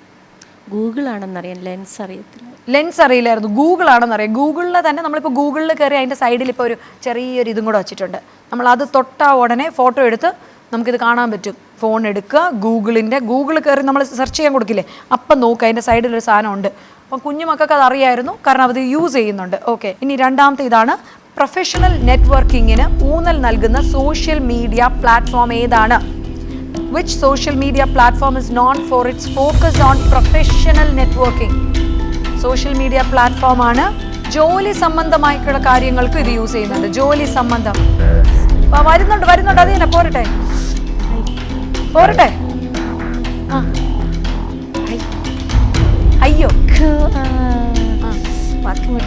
ഗൂഗിൾ ആണെന്നറിയാം, ലെൻസ് അറിയത്തില്ല. ലെൻസ് അറിയില്ലായിരുന്നു, ഗൂഗിൾ ആണെന്നറിയാം. ഗൂഗിളിൽ തന്നെ നമ്മളിപ്പോൾ ഗൂഗിളിൽ കയറി അതിൻ്റെ സൈഡിൽ ഇപ്പോൾ ഒരു ചെറിയൊരു ഇതും കൂടെ വെച്ചിട്ടുണ്ട്. നമ്മളത് തൊട്ടാ ഉടനെ ഫോട്ടോ എടുത്ത് നമുക്കിത് കാണാൻ പറ്റും. ഫോൺ എടുക്കുക, ഗൂഗിൾ കയറി നമ്മൾ സെർച്ച് ചെയ്യാൻ കൊടുക്കില്ലേ, അപ്പം നോക്കുക, അതിൻ്റെ സൈഡിലൊരു സാധനം ഉണ്ട്. അപ്പം കുഞ്ഞുമക്കൾക്ക് അത് അറിയായിരുന്നു, കാരണം അത് യൂസ് ചെയ്യുന്നുണ്ട്. ഓക്കെ, ഇനി രണ്ടാമത്തെ ഇതാണ്. പ്രൊഫഷണൽ നെറ്റ്വർക്കിങ്ങിന് ഊന്നൽ നൽകുന്ന സോഷ്യൽ മീഡിയ പ്ലാറ്റ്ഫോം ഏതാണ്? Which social media platform is known for its focus on professional networking? Social media platform ആണ്. ജോലി സംബന്ധമായിട്ടുള്ള കാര്യങ്ങൾക്ക് ഇത് യൂസ് ചെയ്യുന്നുണ്ട്. ജോലി സംബന്ധം വരുന്നുണ്ട്. അത് തന്നെ പോരട്ടെ. അയ്യോ,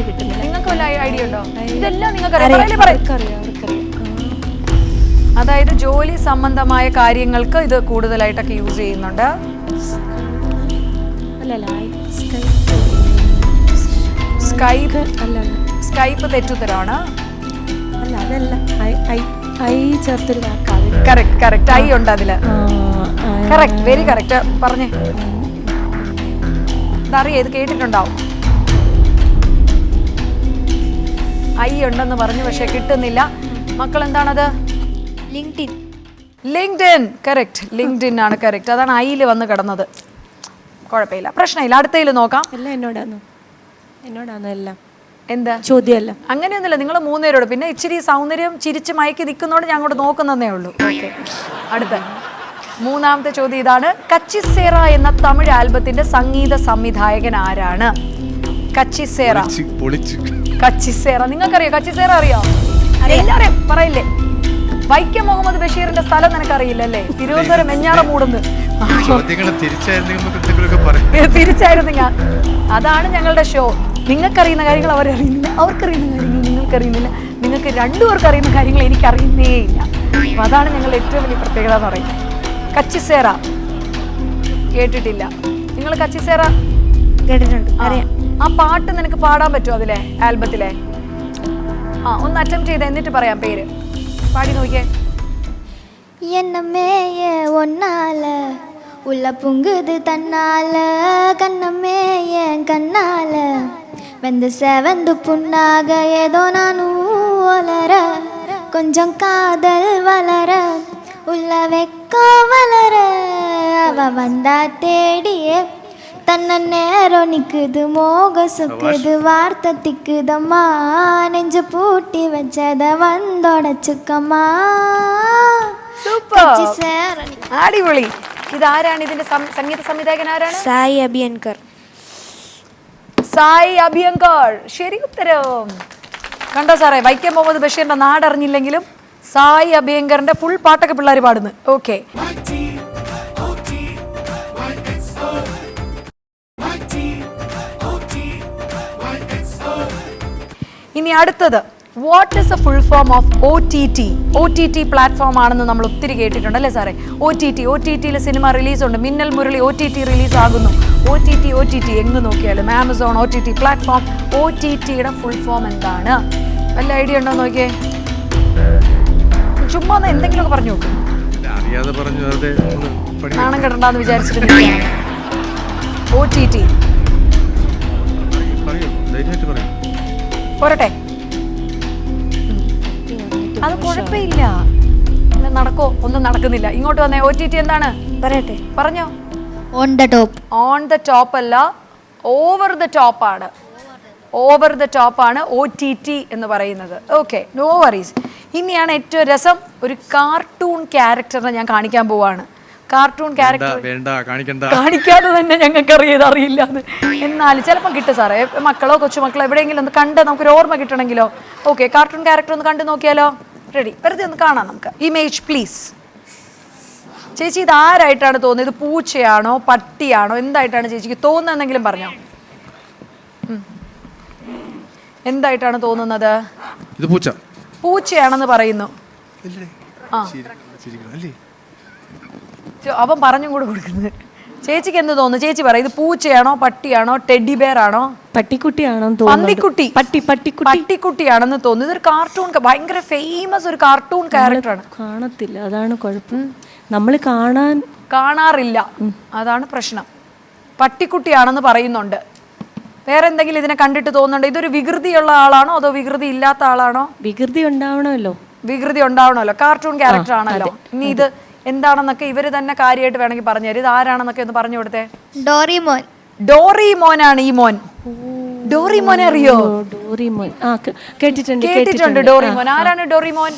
കിട്ടുന്നില്ല. നിങ്ങൾക്ക് വല്ല ഐഡിയ ഉണ്ടോ? ഇതെല്ലാം നിങ്ങൾക്ക് അതായത് ജോലി സംബന്ധമായ കാര്യങ്ങൾക്ക് ഇത് കൂടുതലായിട്ടൊക്കെ യൂസ് ചെയ്യുന്നുണ്ട്. അല്ലല്ല സ്കൈപ്പ് അല്ല സ്കൈപ്പ് തെറ്റുത്തരാണ്. അല്ല അതല്ല ഐ ചേർത്തൊരു വാക്കാണ്. കറക്റ്റ് ഐ ഉണ്ട് അതില്. Correct, very correct. പറഞ്ഞേ, ഇതറിയാം, ഇത് കേട്ടിട്ടുണ്ടാവും. ഐ ഉണ്ടെന്ന് പറഞ്ഞു, പക്ഷെ കിട്ടുന്നില്ല. മക്കൾ എന്താണത്? ലിങ്ക്ഡിൻ. കറക്റ്റ്, ലിങ്ക്ഡിൻ ആണ് കറക്റ്റ്. അതാണ് ഐയിൽ വന്ന് കിടന്നത്. കുഴപ്പമില്ല, പ്രശ്നമില്ല. അടുത്തതിൽ നോക്കാം. എല്ലാം എന്നോടാണോ എല്ലാം? എന്താ ചോദ്യമല്ല, അങ്ങനെയൊന്നുമില്ല. നിങ്ങൾ മൂന്നുപേരോട്, പിന്നെ ഇച്ചിരി സൗന്ദര്യം ചിരിച്ച് മയക്കി നിൽക്കുന്നതുകൊണ്ട് ഞാൻ അങ്ങോട്ട് നോക്കുന്നതേ ഉള്ളൂ. ഓക്കെ, അടുത്ത മൂന്നാമത്തെ ചോദ്യം ഇതാണ്. കച്ചിസേറ എന്ന തമിഴ് ആൽബത്തിന്റെ സംഗീത സംവിധായകൻ ആരാണ്? കച്ചിസേറ. കച്ചിസേറ നിങ്ങൾക്കറിയോ? കച്ചിസേറ അറിയോ? എല്ലാവരെയും പറയില്ലേ? വൈക്കം മുഹമ്മദ് ബഷീറിന്റെ സ്ഥലം നിനക്കറിയില്ലല്ലേ? തിരുവനന്തപുരം വെഞ്ഞാറമൂടുന്ന്. തിരിച്ചായിരുന്നെങ്കിൽ അതാണ് ഞങ്ങളുടെ ഷോ. നിങ്ങൾക്കറിയുന്ന കാര്യങ്ങൾ അവരറിയുന്നില്ല, അവർക്കറിയുന്ന കാര്യങ്ങൾ നിങ്ങൾക്കറിയുന്നില്ല, നിങ്ങൾക്ക് രണ്ടുപേർക്ക് അറിയുന്ന കാര്യങ്ങൾ എനിക്കറിയുന്നേ ഇല്ല. അപ്പം അതാണ് ഞങ്ങളുടെ ഏറ്റവും വലിയ പ്രത്യേകത എന്ന് പറയുന്നത്. കച്ചിസേറ കേട്ടിട്ടില്ല നിങ്ങൾ? കച്ചിസേറ കേട്ടിട്ടുണ്ട്, അറിയാം. ആ പാട്ട് നിനക്ക് പാടാൻ പറ്റുമോ അതിലെ ആൽബത്തിലെ? ഒന്ന് അറ്റംപ്റ്റ് ചെയ്ത് എന്നിട്ട് പറയാം പേര്. പാടി നോക്കിയേ. என்னமே ஒன்னால உள்ள பொங்குது தன்னால கண்ணமே என் கண்ணால வெந்து செவந்து புண்ணாக ஏதோ நானும் வளர கொஞ்சம் காதல் வளர உள்ள வெக்கம் வளர அவ வந்தா தேடியே தன்ன நேரம் நிக்குது மோக சுக்குது வார்த்தை திக்குதம்மா நெஞ்சு பூட்டி வச்சத வந்தோடச்சுக்கம்மா. അടിപൊളി. ഇതാരാണ്? ഇതിന്റെ സംഗീത സംവിധായകൻ ആരാണ്? സായി അഭിയങ്കർ. സായി അഭിയങ്കർ, ശരി ഉത്തരം. കണ്ടോ സാറേ, വൈക്കം മുഹമ്മദ് ബഷീറിന്റെ നാടറിഞ്ഞില്ലെങ്കിലും സായി അഭിയങ്കറിന്റെ ഫുൾ പാട്ടൊക്കെ പിള്ളേർ പാടുന്നു. ഓക്കെ, ഇനി അടുത്തത്. What is a full form of OTT? OTT platform ആണെന്ന് നമ്മൾ ഒത്തിരി കേട്ടിട്ടുണ്ട് അല്ലേ സാറേ? OTTയിൽ സിനിമ റിലീസുണ്ട്. മിന്നൽ മുരളി OTT റിലീസ് ആകുന്നു. OTT എങ്ങ് നോക്കിയാലും ആമസോൺ OTT പ്ലാറ്റ്ഫോം. OTTയുടെ ഫുൾ ഫോം എന്താണ്? വല്ല ഐഡിയ ഉണ്ടോ നോക്കിയേ? ചുമ്മാ ഒന്ന് എന്തെങ്കിലുമൊക്കെ പറഞ്ഞു നോക്കും. നാണം കെടണ്ടെന്ന് വിചാരിച്ചിട്ട് OTT പോരട്ടെ, അത് കുഴപ്പമില്ല. നടക്കോ? ഒന്നും നടക്കുന്നില്ല. ഇങ്ങോട്ട് വന്നേ. OTT എന്താണ്? പറയട്ടെ, പറഞ്ഞോ. On the top. On the top അല്ല, ഓവർ ദ ടോപ്പ് ആണ്. ഓവർ ദ ടോപ്പ് ആണ് OTT എന്ന് പറയുന്നത്. Okay, no worries. ഇനിയാണ് ഏറ്റവും രസം. ഒരു കാർട്ടൂൺ ക്യാരക്ടറിനെ ഞാൻ കാണിക്കാൻ പോവാണ്. കാർട്ടൂൺ ക്യാരക്ടർ കാണിക്കാതെ തന്നെ ഞങ്ങൾക്ക് അറിയില്ല എന്ന്. എന്നാലും ചിലപ്പോൾ കിട്ടും സാറേ. മക്കളോ കൊച്ചുമക്കളോ എവിടെയെങ്കിലും ഒന്ന് കണ്ട് നമുക്കൊരു ഓർമ്മ കിട്ടണമെങ്കിലോ. ഓക്കെ, കാർട്ടൂൺ ക്യാരക്ടർ ഒന്ന് കണ്ടു നോക്കിയാലോ? റെഡി? വെറുതെ ഒന്ന് കാണാം നമുക്ക്. Image please. ചേച്ചി ഇത് ആരായിട്ടാണ് തോന്നുന്നത്? ഇത് പൂച്ചയാണോ പട്ടിയാണോ എന്തായിട്ടാണ് ചേച്ചിക്ക് തോന്നുന്നതെങ്കിലും പറഞ്ഞോ. എന്തായിട്ടാണ് തോന്നുന്നത്? ഇത് പൂച്ചയാണെന്ന് പറയുന്നു. അവൻ പറഞ്ഞും കൂടെ കൊടുക്കുന്നത്. ചേച്ചിക്ക് എന്ത് തോന്നുന്നു? ചേച്ചി പറ, ഇത് പൂച്ചയാണോ പട്ടിയാണോ ടെഡി ബെയർ ആണോ? പട്ടിക്കുട്ടിയാണോ? പന്നിക്കുട്ടി. പട്ടിക്കുട്ടിയാണെന്ന് തോന്നുന്നു. ഇതൊരു കാർട്ടൂൺ, ഭയങ്കര ഫേമസ് ഒരു കാർട്ടൂൺ ക്യാരക്ടറാണ്. കാണത്തില്ല, അതാണ് കുഴപ്പം. നമ്മൾ കാണാറില്ല, അതാണ് പ്രശ്നം. പട്ടിക്കുട്ടിയാണെന്ന് പറയുന്നുണ്ട്. വേറെ എന്തെങ്കിലും ഇതിനെ കണ്ടിട്ട് തോന്നുന്നുണ്ടോ? ഇതൊരു വികൃതിയുള്ള ആളാണോ അതോ വികൃതി ഇല്ലാത്ത ആളാണോ? വികൃതി ഉണ്ടാവണമല്ലോ. കാർട്ടൂൺ ക്യാരക്ടർ ആണല്ലോ. ഇനി ഇത് എന്താണെന്നൊക്കെ ഇവര് തന്നെ കാര്യമായിട്ട് വേണമെങ്കിൽ പറഞ്ഞു തരും. ഇത് ആരാണെന്നൊക്കെ ഒന്ന് പറഞ്ഞു കൊടുത്തേ. ഡോറിമോൻ. ഡോറിമോനാണ് ഈ മോൻ. ഡോറിമോനെ അറിയോ? ഡോറിമോൻ കേട്ടിട്ടുണ്ട്. ഡോറിമോൻ ആരാണ്? ഡോറിമോൻ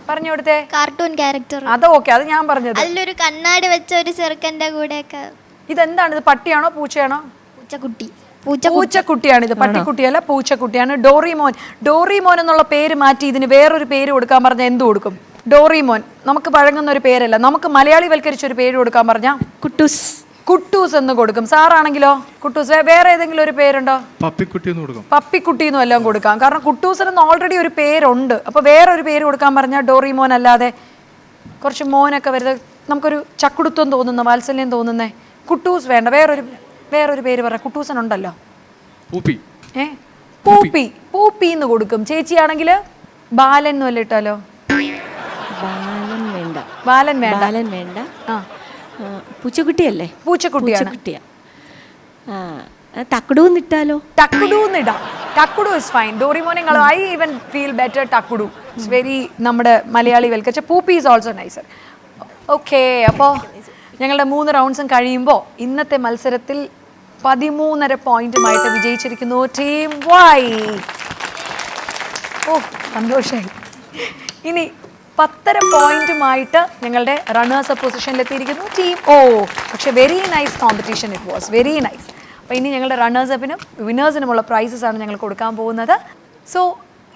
പറഞ്ഞു കൊടുത്തേ. Cartoon character. അത് ഓക്കെ, അത് ഞാൻ പറഞ്ഞത്. അതിലൊരു കണ്ണാടി വെച്ച ഒരു ചെറുക്കന്റെ കൂടെയൊക്കെ. ഇതെന്താണ്? ഇത് പട്ടിയാണോ പൂച്ചയാണോ? പൂച്ചക്കുട്ടി. പൂച്ചക്കുട്ടിയാണ് ഇത്. പട്ടിക്കുട്ടിയല്ല, പൂച്ചക്കുട്ടിയാണ്. ഡോറിമോൻ എന്നുള്ള പേര് മാറ്റി ഇതിന് വേറൊരു പേര് കൊടുക്കാൻ പറഞ്ഞാൽ എന്ത് കൊടുക്കും? ഡോറിമോൻ നമുക്ക് വഴങ്ങുന്ന ഒരു പേരല്ല. നമുക്ക് മലയാളി വൽക്കരിച്ച ഒരു പേര് കൊടുക്കാൻ പറഞ്ഞാൽ കുട്ടൂസ് എന്ന് കൊടുക്കും. സാറാണെങ്കിലോ? കുട്ടൂസ്. വേറെ ഏതെങ്കിലും ഒരു പേരുണ്ടോ? പപ്പിക്കുട്ടി എന്നും എല്ലാം കൊടുക്കാം. കാരണം കുട്ടൂസിന് ഓൾറെഡി ഒരു പേരുണ്ട്. അപ്പൊ വേറെ ഒരു പേര് കൊടുക്കാൻ പറഞ്ഞാൽ ഡോറിമോൻ അല്ലാതെ കുറച്ച് മോനൊക്കെ വരുന്നത് നമുക്കൊരു ചക്കുടുത്വം തോന്നുന്ന, വാത്സല്യം തോന്നുന്നേ കുട്ടൂസ് വേണ്ട, വേറൊരു പേര് പറ. കുട്ടൂസനുണ്ടല്ലോ. പൂപ്പി. പൂപ്പി എന്ന് കൊടുക്കും. ചേച്ചിയാണെങ്കിൽ ബാലൻ എന്ന് വല്ല ഇട്ടാലോ? ബാലൻ വേണ്ട. പൂച്ചക്കുട്ടിയല്ലേ? പൂച്ചക്കുട്ടിയാണ്. തക്കടൂന്നിട്ടാലോ? ടക്കുടൂന്നിടാം. Takkudu is fine. ഡോറിമോനെങ്കിലും I even feel better Takkudu. It's very നമ്മുടെ മലയാളി വെൽക്കച്ച. പൂപ്പി ഈസ് ഓൾസോ നൈസർ. ഓക്കെ, അപ്പോൾ ഞങ്ങളുടെ 3 റൗണ്ട്സും കഴിയുമ്പോൾ ഇന്നത്തെ മത്സരത്തിൽ 13.5 പോയിന്റുമായിട്ട് വിജയിച്ചിരിക്കുന്നു ടീം വൈ. ഓ, സന്തോഷമായി. ഇനി 10.5 പോയിന്റുമായിട്ട് ഞങ്ങളുടെ റണ്ണേഴ്സ് അപ്പ് പൊസിഷനിലെത്തിയിരിക്കുന്നു ടീം ഓ. പക്ഷേ very nice competition it was, very nice. അപ്പോൾ ഇനി ഞങ്ങളുടെ റണ്ണേഴ്സ് അപ്പിനും വിന്നേഴ്സിനുമുള്ള പ്രൈസസ് ആണ് ഞങ്ങൾ കൊടുക്കാൻ പോകുന്നത്. സോ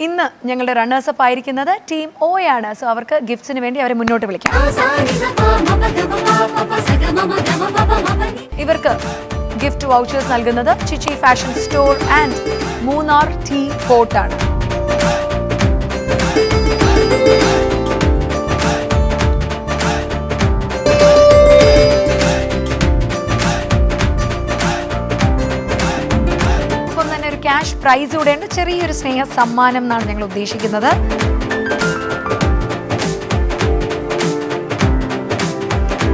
ഇന്ന് ഞങ്ങളുടെ റണ്ണേഴ്സ് അപ്പ് ആയിരിക്കുന്നത് ടീം ഓ ആണ്. സോ അവർക്ക് ഗിഫ്റ്റ്സിന് വേണ്ടി അവരെ മുന്നോട്ട് വിളിക്കാം. ഇവർക്ക് ഗിഫ്റ്റ് വൗച്ചേഴ്സ് നൽകുന്നത് Chichi fashion store and Munnar tea കോട്ടാണ്. ഒപ്പം തന്നെ ഒരു ക്യാഷ് പ്രൈസ് കൂടെ ഉണ്ട്. ചെറിയൊരു സ്നേഹ സമ്മാനം എന്നാണ് ഞങ്ങൾ ഉദ്ദേശിക്കുന്നത്.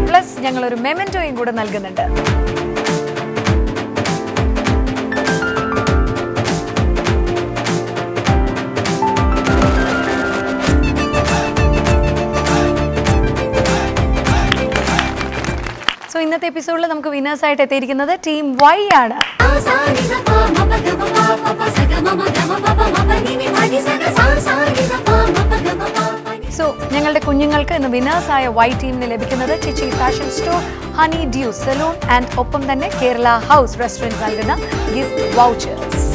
പ്ലസ് ഞങ്ങളൊരു മെമന്റോയും കൂടെ നൽകുന്നുണ്ട്. സോ ഇന്നത്തെ എപ്പിസോഡിൽ നമുക്ക് വിന്നേഴ്സ് ആയിട്ട് എത്തിയിരിക്കുന്നത് ടീം വൈ ആണ്. സോ ഞങ്ങളുടെ കുഞ്ഞുങ്ങൾക്ക് ഇന്ന് വിന്നേഴ്സായ വൈ ടീമിന് ലഭിക്കുന്നത് Chichi fashion store, honey dew salon and ഒപ്പം തന്നെ കേരള ഹൗസ് റെസ്റ്റോറൻറ്റ് നൽകുന്ന ഗിഫ്റ്റ് വൗച്ചേഴ്സ്.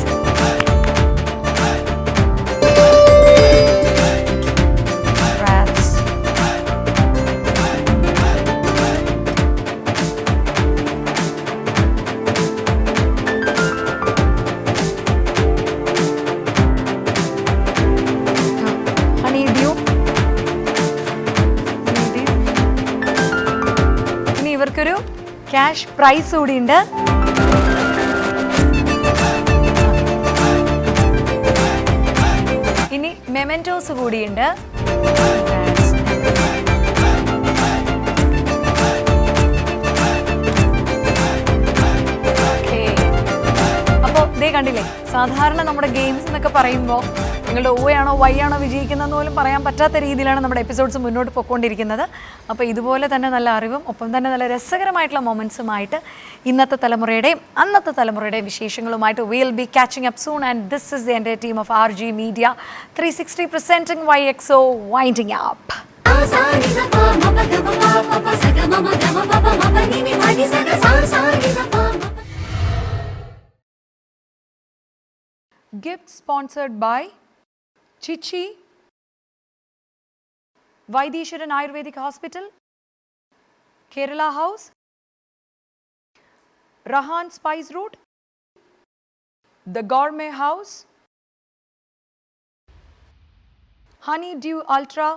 ഇവർക്കൊരു ക്യാഷ് പ്രൈസ് കൂടിയുണ്ട്. ഇനി മെമന്റോസ് കൂടിയുണ്ട്. അപ്പോൾ ദേ കണ്ടില്ലേ, സാധാരണ നമ്മുടെ ഗെയിംസ് എന്നൊക്കെ പറയുമ്പോൾ നിങ്ങളുടെ ഓ ആണോ വൈ ആണോ വിജയിക്കുന്നതെന്ന് പോലും പറയാൻ പറ്റാത്ത രീതിയിലാണ് നമ്മുടെ എപ്പിസോഡ്സ് മുന്നോട്ട് പോയിക്കൊണ്ടിരിക്കുന്നത്. അപ്പോൾ ഇതുപോലെ തന്നെ നല്ല അറിവും ഒപ്പം തന്നെ നല്ല രസകരമായിട്ടുള്ള മൊമെൻറ്റ്സുമായിട്ട് ഇന്നത്തെ തലമുറയുടെയും അന്നത്തെ തലമുറയുടെയും വിശേഷങ്ങളുമായിട്ട് will be catching up soon. And this is the entire team of RG Media 360 presenting YXO winding up. Gift sponsored by Chichi, Vaidishwaran Ayurvedic Hospital, Kerala House, Rahan Spice Road, The Gourmet House, Honey Dew Ultra,